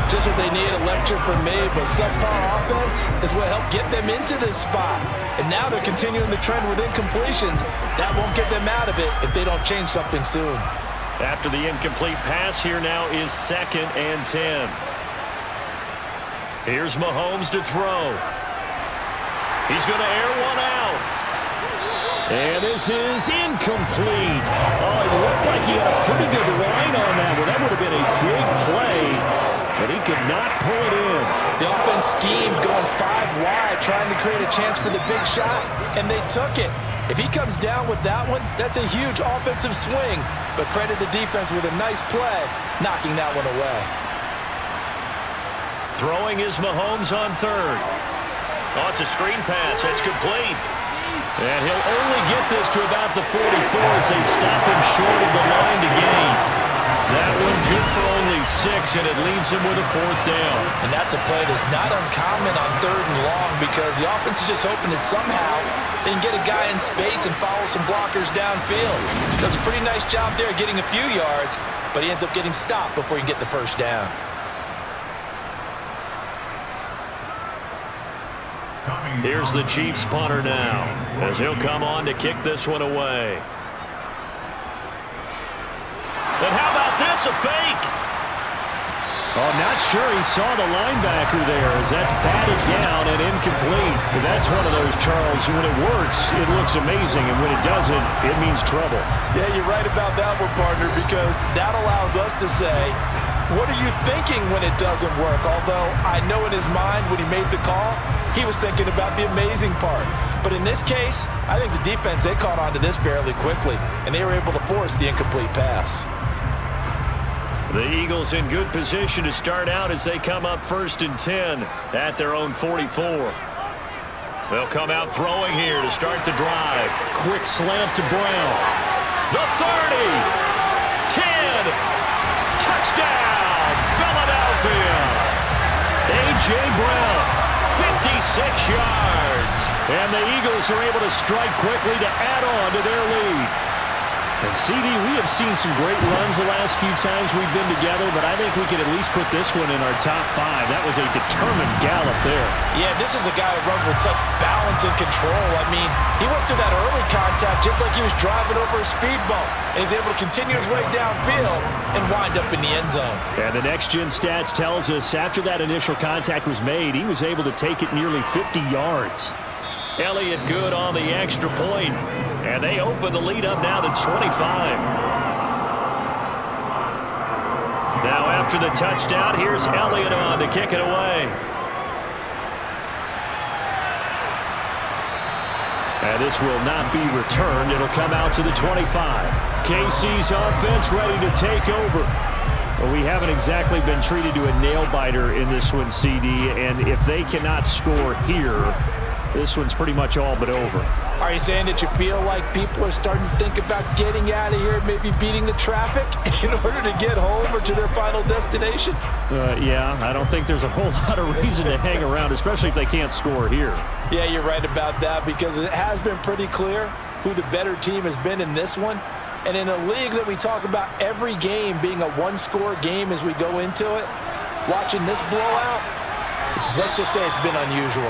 Just what they need, a lecture from me, but subpar offense is what helped get them into this spot. And now they're continuing the trend with incompletions. That won't get them out of it if they don't change something soon. After the incomplete pass, here now is 2nd and 10. Here's Mahomes to throw. He's going to air one out. And this is incomplete. Oh, it looked like he had a pretty good line on that one. That would have been a big play, but he could not pull it in. The offense schemed, going 5 wide, trying to create a chance for the big shot, and they took it. If he comes down with that one, that's a huge offensive swing. But credit the defense with a nice play, knocking that one away. Throwing is Mahomes on 3rd. Oh, it's a screen pass. It's complete. And he'll only get this to about the 44 as they stop him short of the line to gain. That one good for only 6, and it leaves him with a 4th down. And that's a play that's not uncommon on 3rd and long, because the offense is just hoping that somehow they can get a guy in space and follow some blockers downfield. Does a pretty nice job there getting a few yards, but he ends up getting stopped before he can get the 1st down. Here's the Chiefs punter now, as he'll come on to kick this one away. And how about this, a fake? Oh, not sure he saw the linebacker there, as that's batted down and incomplete. But that's one of those, Charles, when it works, it looks amazing, and when it doesn't, it means trouble. Yeah, you're right about that one, partner, because that allows us to say, what are you thinking when it doesn't work? Although I know in his mind when he made the call, he was thinking about the amazing part. But in this case, I think the defense, they caught on to this fairly quickly, and they were able to force the incomplete pass. The Eagles in good position to start out as they come up 1st and 10 at their own 44. They'll come out throwing here to start the drive. Quick slant to Brown. The 30. 10. Touchdown, Philadelphia. A.J. Brown, 56 yards. And the Eagles are able to strike quickly to add on to their lead. And CD, we have seen some great runs the last few times we've been together, but I think we can at least put this one in our top 5. That was a determined gallop there. Yeah, this is a guy who runs with such balance and control. I mean, he went through that early contact just like he was driving over a speed bump. And he's able to continue his way downfield and wind up in the end zone. And the next-gen stats tells us after that initial contact was made, he was able to take it nearly 50 yards. Elliott good on the extra point. And they open the lead up now to 25. Now after the touchdown, here's Elliott on to kick it away. And this will not be returned. It'll come out to the 25. KC's offense ready to take over. Well, we haven't exactly been treated to a nail-biter in this one, CD, and if they cannot score here, this one's pretty much all but over. Are you saying that you feel like people are starting to think about getting out of here, maybe beating the traffic in order to get home or to their final destination? Yeah, I don't think there's a whole lot of reason to hang around, especially if they can't score here. Yeah, you're right about that, because it has been pretty clear who the better team has been in this one. And in a league that we talk about every game being a one-score game as we go into it, watching this blowout, let's just say it's been unusual.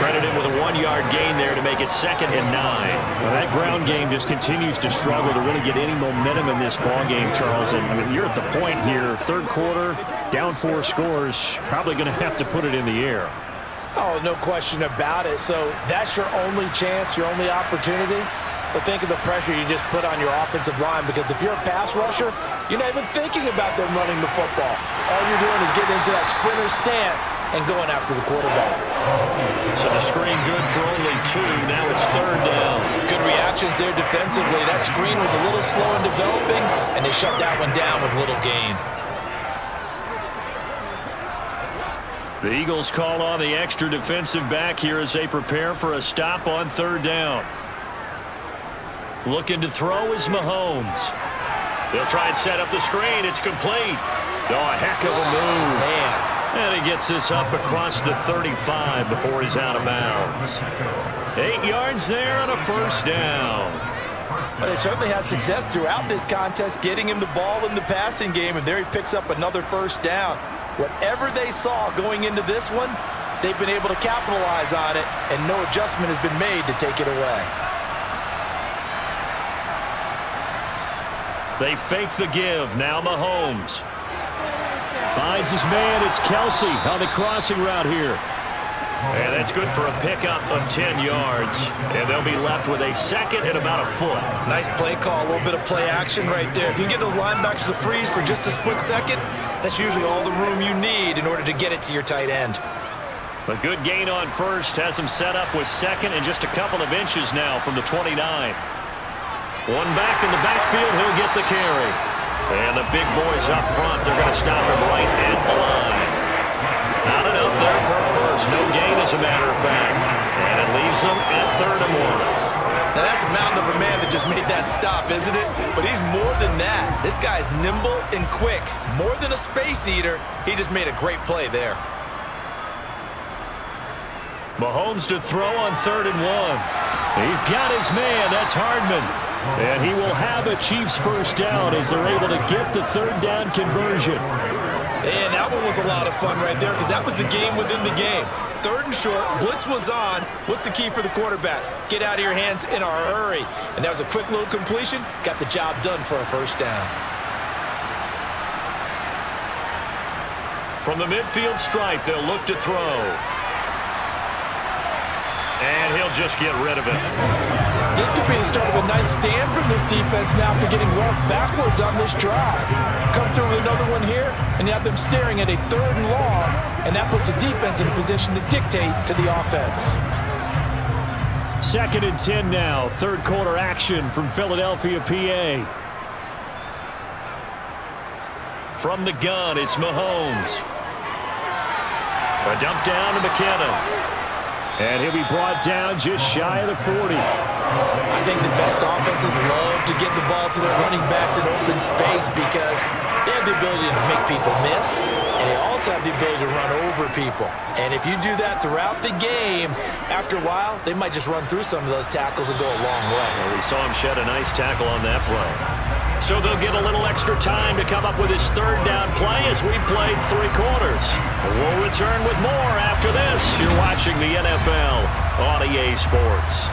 Credited with a 1-yard gain there to make it 2nd and 9. Well, that ground game just continues to struggle to really get any momentum in this ball game, Charles. And I mean, you're at the point here, third quarter, down 4 scores, probably going to have to put it in the air. Oh, no question about it. So that's your only chance, your only opportunity. But think of the pressure you just put on your offensive line, because if you're a pass rusher, you're not even thinking about them running the football. All you're doing is getting into that sprinter stance and going after the quarterback. So the screen good for only 2. Now it's 3rd down. Good reactions there defensively. That screen was a little slow in developing, and they shut that one down with little gain. The Eagles call on the extra defensive back here as they prepare for a stop on 3rd down. Looking to throw is Mahomes. They'll try and set up the screen. It's complete. Oh, a heck of a move. Man. And he gets this up across the 35 before he's out of bounds. 8 yards there on a 1st down. But they certainly had success throughout this contest getting him the ball in the passing game, and there he picks up another 1st down. Whatever they saw going into this one, they've been able to capitalize on it, and no adjustment has been made to take it away. They fake the give. Now Mahomes finds his man. It's Kelsey on the crossing route here. And that's good for a pickup of 10 yards. And they'll be left with a 2nd and about a foot. Nice play call, a little bit of play action right there. If you can get those linebackers to freeze for just a split second, that's usually all the room you need in order to get it to your tight end. A good gain on 1st has him set up with 2nd and just a couple of inches now from the 29. One back in the backfield, he'll get the carry. And the big boys up front, they're going to stop him right at the line. Not enough there for a 1st. No gain, as a matter of fact. And it leaves them at 3rd and 1. Now that's a mountain of a man that just made that stop, isn't it? But he's more than that. This guy's nimble and quick. More than a space eater, he just made a great play there. Mahomes to throw on 3rd and 1. He's got his man. That's Hardman. And he will have a Chiefs 1st down as they're able to get the 3rd down conversion. And that one was a lot of fun right there, because that was the game within the game. 3rd and short, blitz was on. What's the key for the quarterback? Get out of your hands in a hurry. And that was a quick little completion. Got the job done for a 1st down. From the midfield stripe, they'll look to throw. And he'll just get rid of it. This could be the start of a nice stand from this defense now after getting roughed backwards on this drive. Come through with another one here, and you have them staring at a 3rd and long, and that puts the defense in a position to dictate to the offense. 2nd and 10 now. 3rd quarter action from Philadelphia, PA. From the gun, it's Mahomes. A dump down to McKinnon. And he'll be brought down just shy of the 40. I think the best offenses love to get the ball to their running backs in open space, because they have the ability to make people miss, and they also have the ability to run over people. And if you do that throughout the game, after a while, they might just run through some of those tackles and go a long way. Well, we saw him shed a nice tackle on that play. So they'll get a little extra time to come up with his 3rd down play as we played 3 quarters. We'll return with more after this. You're watching the NFL on EA Sports.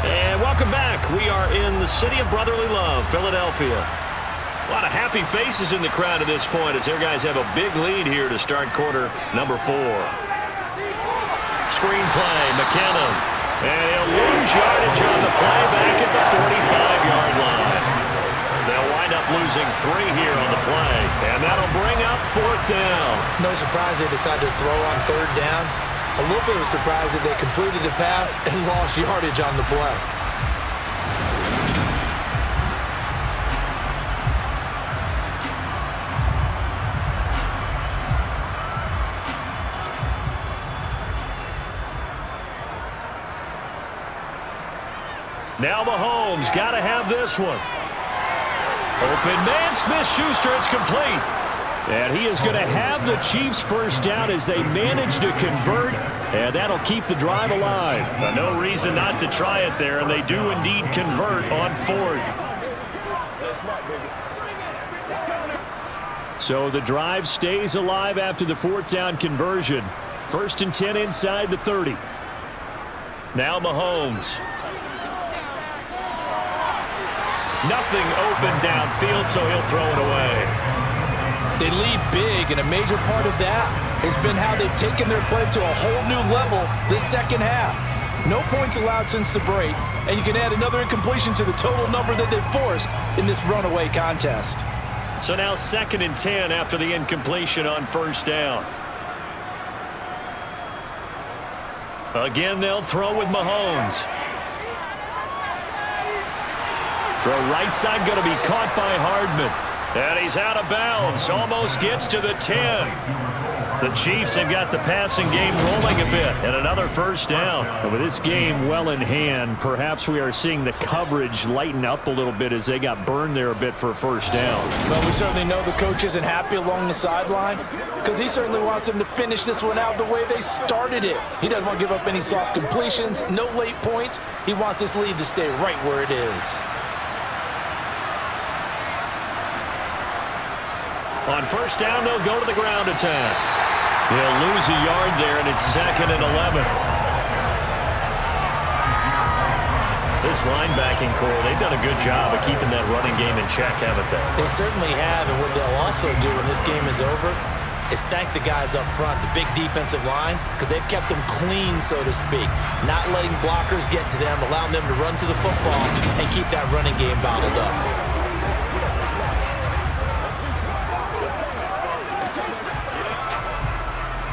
And welcome back. We are in the city of brotherly love, Philadelphia. A lot of happy faces in the crowd at this point as their guys have a big lead here to start quarter number 4. Screen play, McKinnon. And he'll lose yardage on the play back at the 45-yard line. They'll wind up losing 3 here on the play, and that'll bring up 4th down. No surprise they decided to throw on 3rd down. A little bit of a surprise that they completed the pass and lost yardage on the play. Now Mahomes got to have this one. Open man, Smith-Schuster, it's complete. And he is going to have the Chiefs first down as they manage to convert, and that'll keep the drive alive. No reason not to try it there, and they do indeed convert on fourth. So the drive stays alive after the fourth down conversion. 1st and 10 inside the 30. Now Mahomes. Nothing open downfield, so he'll throw it away. They lead big, and a major part of that has been how they've taken their play to a whole new level this second half. No points allowed since the break, and you can add another incompletion to the total number that they've forced in this runaway contest. So now 2nd and 10 after the incompletion on first down. Again, they'll throw with Mahomes. Throw right side going to be caught by Hardman. And he's out of bounds. Almost gets to the 10. The Chiefs have got the passing game rolling a bit. And another first down. And with this game well in hand, perhaps we are seeing the coverage lighten up a little bit as they got burned there a bit for a first down. Well, we certainly know the coach isn't happy along the sideline because he certainly wants them to finish this one out the way they started it. He doesn't want to give up any soft completions, no late points. He wants this lead to stay right where it is. On first down, they'll go to the ground attack. He'll lose a yard there, and it's 2nd and 11. This linebacking core, they've done a good job of keeping that running game in check, haven't they? They certainly have, and what they'll also do when this game is over is thank the guys up front, the big defensive line, because they've kept them clean, so to speak. Not letting blockers get to them, allowing them to run to the football and keep that running game bottled up.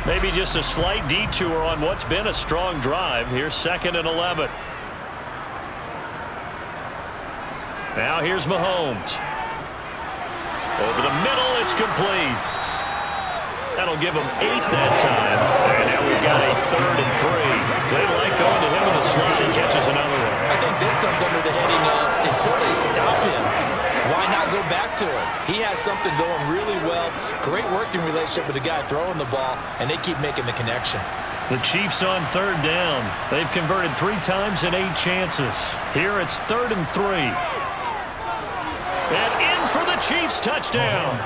Maybe just a slight detour on what's been a strong drive. Here's 2nd and 11. Now here's Mahomes. Over the middle, it's complete. That'll give him 8 that time. And now we've got a 3rd and 3. They like going to him in the slot. He catches another one. I think this comes under the heading of until they stop him, why not go back to him? He has something going really well. Great working relationship with the guy throwing the ball, and they keep making the connection. The Chiefs on 3rd down. They've converted 3 times in 8 chances. Here it's 3rd and 3. And in for the Chiefs touchdown.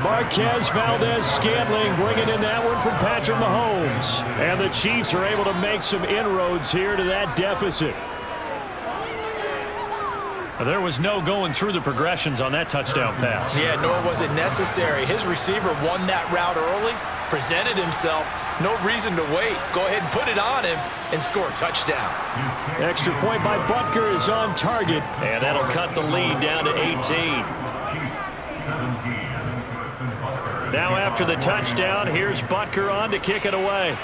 Marquez Valdez-Scantling bringing in that one from Patrick Mahomes. And the Chiefs are able to make some inroads here to that deficit. There was no going through the progressions on that touchdown pass. Yeah, nor was it necessary. His receiver won that route early, presented himself. No reason to wait. Go ahead and put it on him and score a touchdown. Extra point by Butker is on target, and that'll cut the lead down to 18. Now after the touchdown, here's Butker on to kick it away.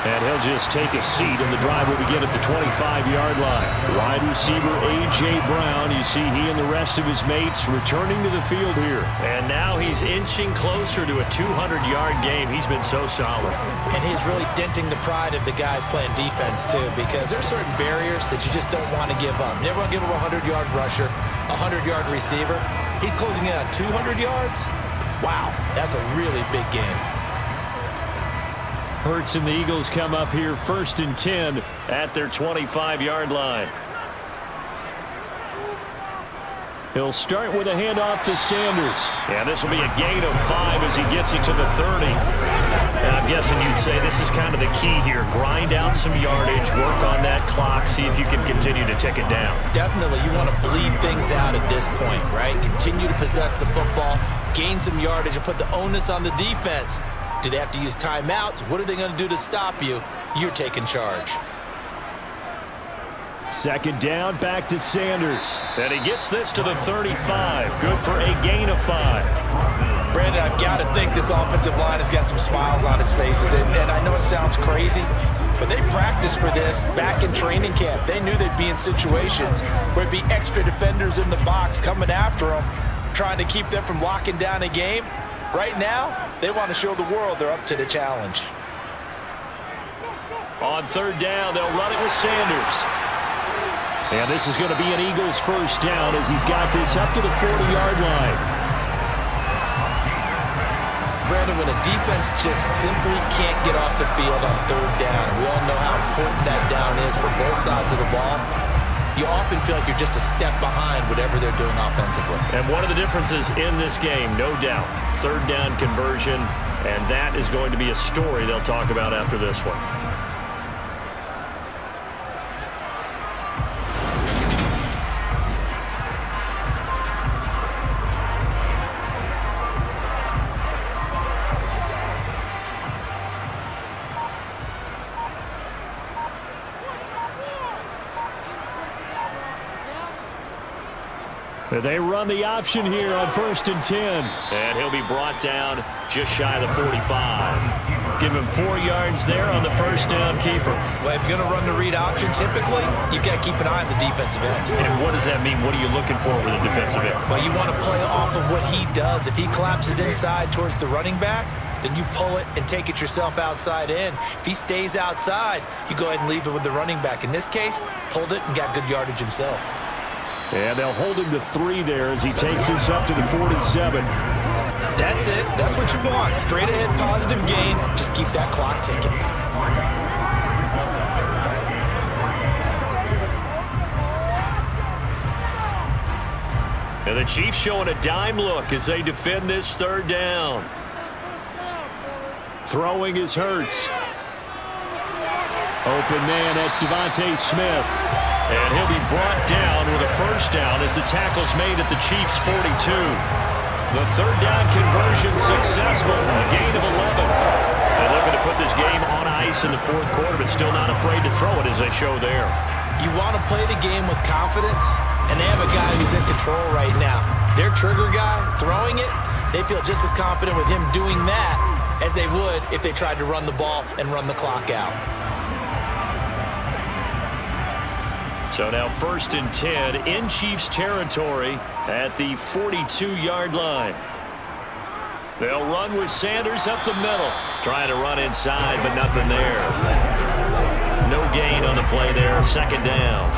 And he'll just take a seat, and the drive will begin at the 25-yard line. Wide receiver A.J. Brown, you see he and the rest of his mates returning to the field here. And now he's inching closer to a 200-yard game. He's been so solid. And he's really denting the pride of the guys playing defense, too, because there are certain barriers that you just don't want to give up. Never want to give up a 100-yard rusher, a 100-yard receiver. He's closing in on 200 yards. Wow, that's a really big game. Hurts and the Eagles come up here 1st and 10 at their 25-yard line. He'll start with a handoff to Sanders. And this will be a gain of 5 as he gets it to the 30. And I'm guessing you'd say this is kind of the key here. Grind out some yardage, work on that clock, see if you can continue to tick it down. Definitely, you want to bleed things out at this point, right? Continue to possess the football, gain some yardage, and put the onus on the defense. Do they have to use timeouts? What are they going to do to stop you? You're taking charge. 2nd down, back to Sanders. And he gets this to the 35. Good for a gain of 5. Brandon, I've got to think this offensive line has got some smiles on its faces. And I know it sounds crazy, but they practiced for this back in training camp. They knew they'd be in situations where it'd be extra defenders in the box coming after them, trying to keep them from locking down a game. Right now, they want to show the world they're up to the challenge. On third down, they'll run it with Sanders. And this is going to be an Eagles first down as he's got this up to the 40-yard line. Brandon, when a defense just simply can't get off the field on third down, we all know how important that down is for both sides of the ball, you often feel like you're just a step behind whatever they're doing offensively. And one of the differences in this game, no doubt, third down conversion, and that is going to be a story they'll talk about after this one. They run the option here on 1st and 10. And he'll be brought down just shy of the 45. Give him 4 yards there on the first down keeper. Well, if you're going to run the read option, typically, you've got to keep an eye on the defensive end. And what does that mean? What are you looking for with a defensive end? Well, you want to play off of what he does. If he collapses inside towards the running back, then you pull it and take it yourself outside in. If he stays outside, you go ahead and leave it with the running back. In this case, pulled it and got good yardage himself. And they'll hold him to 3 there as he takes this up to the 47. That's it. That's what you want. Straight ahead, positive gain. Just keep that clock ticking. And the Chiefs showing a dime look as they defend this third down. Throwing is Hurts. Open man, that's Devontae Smith. And he'll be brought down with a first down as the tackle's made at the Chiefs' 42. The third down conversion successful, a gain of 11. They're looking to put this game on ice in the fourth quarter, but still not afraid to throw it as they show there. You want to play the game with confidence, and they have a guy who's in control right now. Their trigger guy, throwing it, they feel just as confident with him doing that as they would if they tried to run the ball and run the clock out. So now 1st and 10 in Chiefs territory at the 42-yard line. They'll run with Sanders up the middle. Trying to run inside, but nothing there. No gain on the play there. Second down.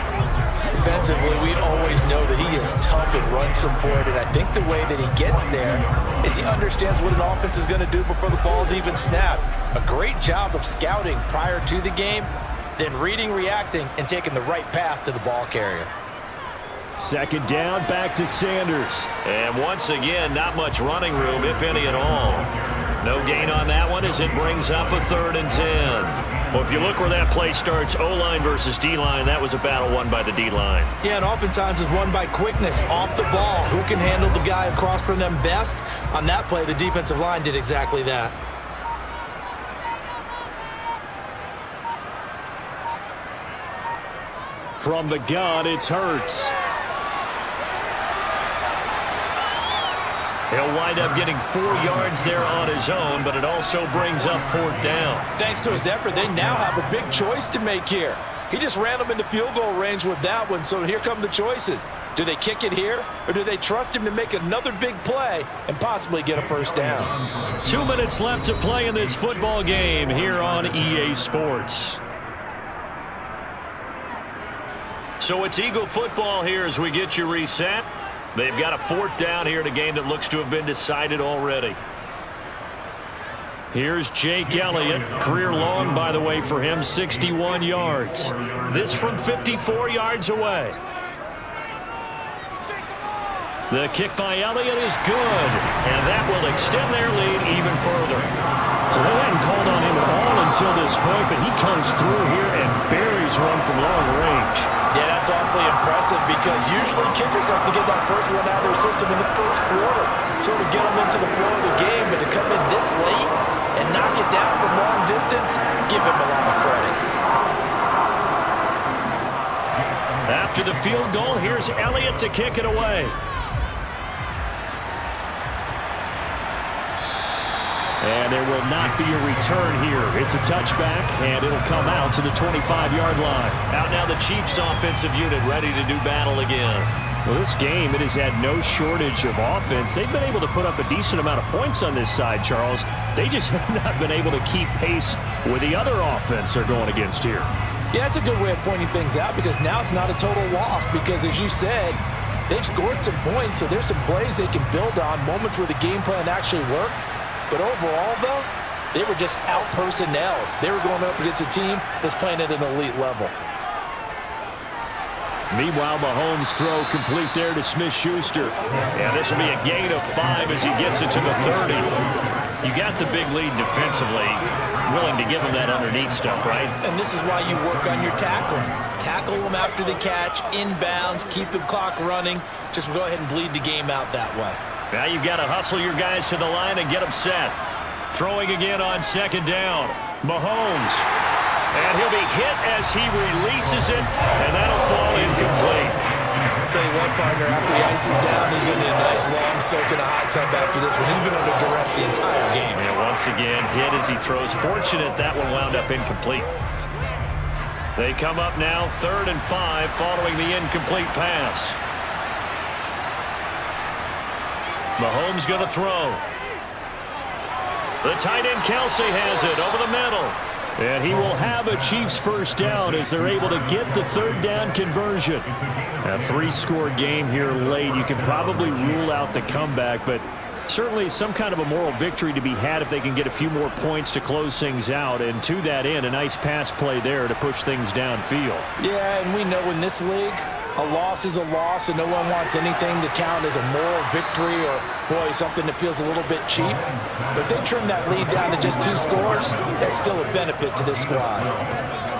Defensively, we always know that he is tough and run support, and I think the way that he gets there is he understands what an offense is going to do before the ball's even snapped. A great job of scouting prior to the game, then reading, reacting, and taking the right path to the ball carrier. Second down, back to Sanders. And once again, not much running room, if any at all. No gain on that one as it brings up a 3rd and 10. Well, if you look where that play starts, O-line versus D-line, that was a battle won by the D-line. Yeah, and oftentimes it's won by quickness off the ball. Who can handle the guy across from them best? On that play, the defensive line did exactly that. From the gun, it's Hurts. He'll wind up getting 4 yards there on his own, but it also brings up 4th down. Thanks to his effort, they now have a big choice to make here. He just ran them into field goal range with that one, so here come the choices. Do they kick it here, or do they trust him to make another big play and possibly get a first down? 2 minutes left to play in this football game here on EA Sports. So it's Eagle football here as we get you reset. They've got a 4th down here in a game that looks to have been decided already. Here's Jake Elliott. Career long, by the way, for him, 61 yards. This from 54 yards away. The kick by Elliott is good, and that will extend their lead even further. So they hadn't called on him at all until this point, but he comes through here and buries one from long range. Yeah, that's awfully impressive because usually kickers like to get that first one out of their system in the first quarter, sort of get them into the flow of the game, but to come in this late and knock it down from long distance, give him a lot of credit. After the field goal, here's Elliott to kick it away. And there will not be a return here. It's a touchback, and it'll come out to the 25-yard line. Out now the Chiefs offensive unit ready to do battle again. Well, this game, it has had no shortage of offense. They've been able to put up a decent amount of points on this side, Charles. They just have not been able to keep pace with the other offense they're going against here. Yeah, it's a good way of pointing things out because now it's not a total loss because, as you said, they've scored some points, so there's some plays they can build on, moments where the game plan actually worked. But overall, though, they were just out-personnelled. They were going up against a team that's playing at an elite level. Meanwhile, Mahomes' throw complete there to Smith-Schuster. And this will be a gain of 5 as he gets it to the 30. You got the big lead defensively, willing to give him that underneath stuff, right? And this is why you work on your tackling. Tackle them after the catch, inbounds, keep the clock running. Just go ahead and bleed the game out that way. Now you've got to hustle your guys to the line and get them set. Throwing again on second down. Mahomes. And he'll be hit as he releases it, and that'll fall incomplete. I'll tell you what, partner, after the ice is down, he's going to need a nice long soak in a hot tub after this one. He's been under duress the entire game. And once again, hit as he throws. Fortunate that one wound up incomplete. They come up now 3rd and 5 following the incomplete pass. Mahomes going to throw. The tight end Kelsey has it over the middle. And he will have a Chiefs first down as they're able to get the 3rd down conversion. A 3-score game here late. You can probably rule out the comeback, but certainly some kind of a moral victory to be had if they can get a few more points to close things out. And to that end, a nice pass play there to push things downfield. Yeah, and we know in this league, a loss is a loss, and no one wants anything to count as a moral victory or, boy, something that feels a little bit cheap. But if they trim that lead down to just 2 scores, that's still a benefit to this squad.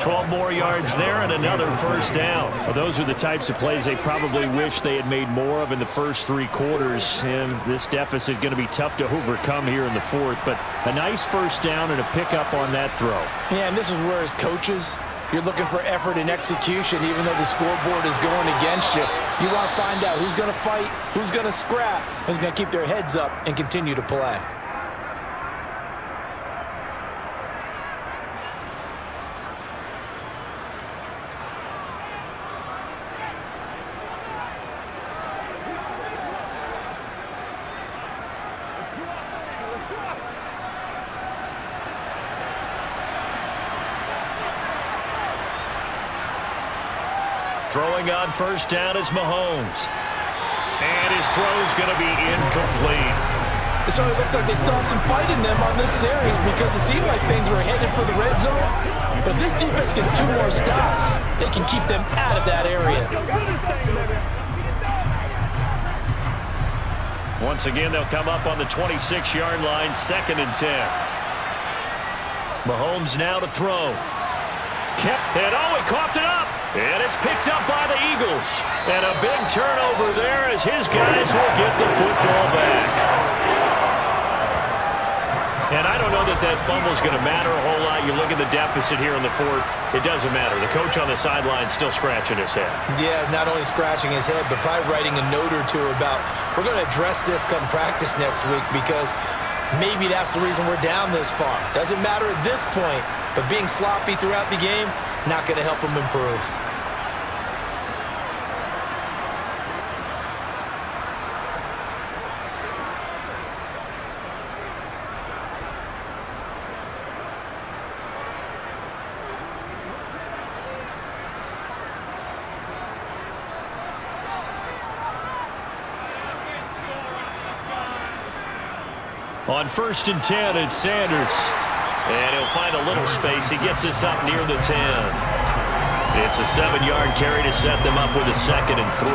12 more yards there and another first down. Well, those are the types of plays they probably wish they had made more of in the first 3 quarters. And this deficit going to be tough to overcome here in the 4th. But a nice first down and a pickup on that throw. Yeah, and this is where, as coaches, you're looking for effort and execution, even though the scoreboard is going against you. You want to find out who's going to fight, who's going to scrap, who's going to keep their heads up and continue to play. Throwing on first down is Mahomes. And his throw's going to be incomplete. So it looks like they still have some fight in them on this series because it seemed like things were headed for the red zone. But if this defense gets 2 more stops, they can keep them out of that area. Once again, they'll come up on the 26-yard line, 2nd and 10. Mahomes now to throw. And he coughed it up. And it's picked up by the Eagles. And a big turnover there as his guys will get the football back. And I don't know that that fumble's going to matter a whole lot. You look at the deficit here in the 4th. It doesn't matter. The coach on the sideline still scratching his head. Yeah, not only scratching his head, but probably writing a note or two about, we're going to address this come practice next week because maybe that's the reason we're down this far. Doesn't matter at this point, but being sloppy throughout the game, not going to help him improve. On 1st and 10, it's Sanders. And he'll find a little space. He gets us up near the 10. It's a 7-yard carry to set them up with a 2nd and 3.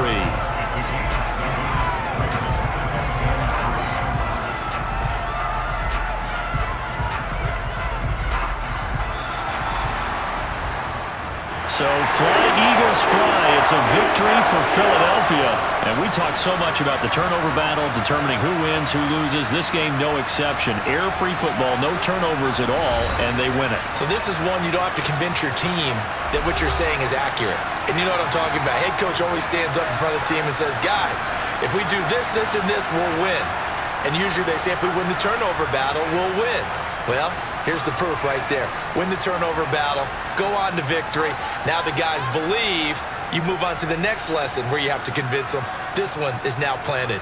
So fly, Eagles fly. It's a victory for Philadelphia. And we talk so much about the turnover battle, determining who wins, who loses. This game, no exception. Error-free football, no turnovers at all, and they win it. So this is one you don't have to convince your team that what you're saying is accurate. And you know what I'm talking about. Head coach always stands up in front of the team and says, guys, if we do this, this, and this, we'll win. And usually they say if we win the turnover battle, we'll win. Well, here's the proof right there. Win the turnover battle, go on to victory. Now the guys believe. You move on to the next lesson where you have to convince them this one is now planted.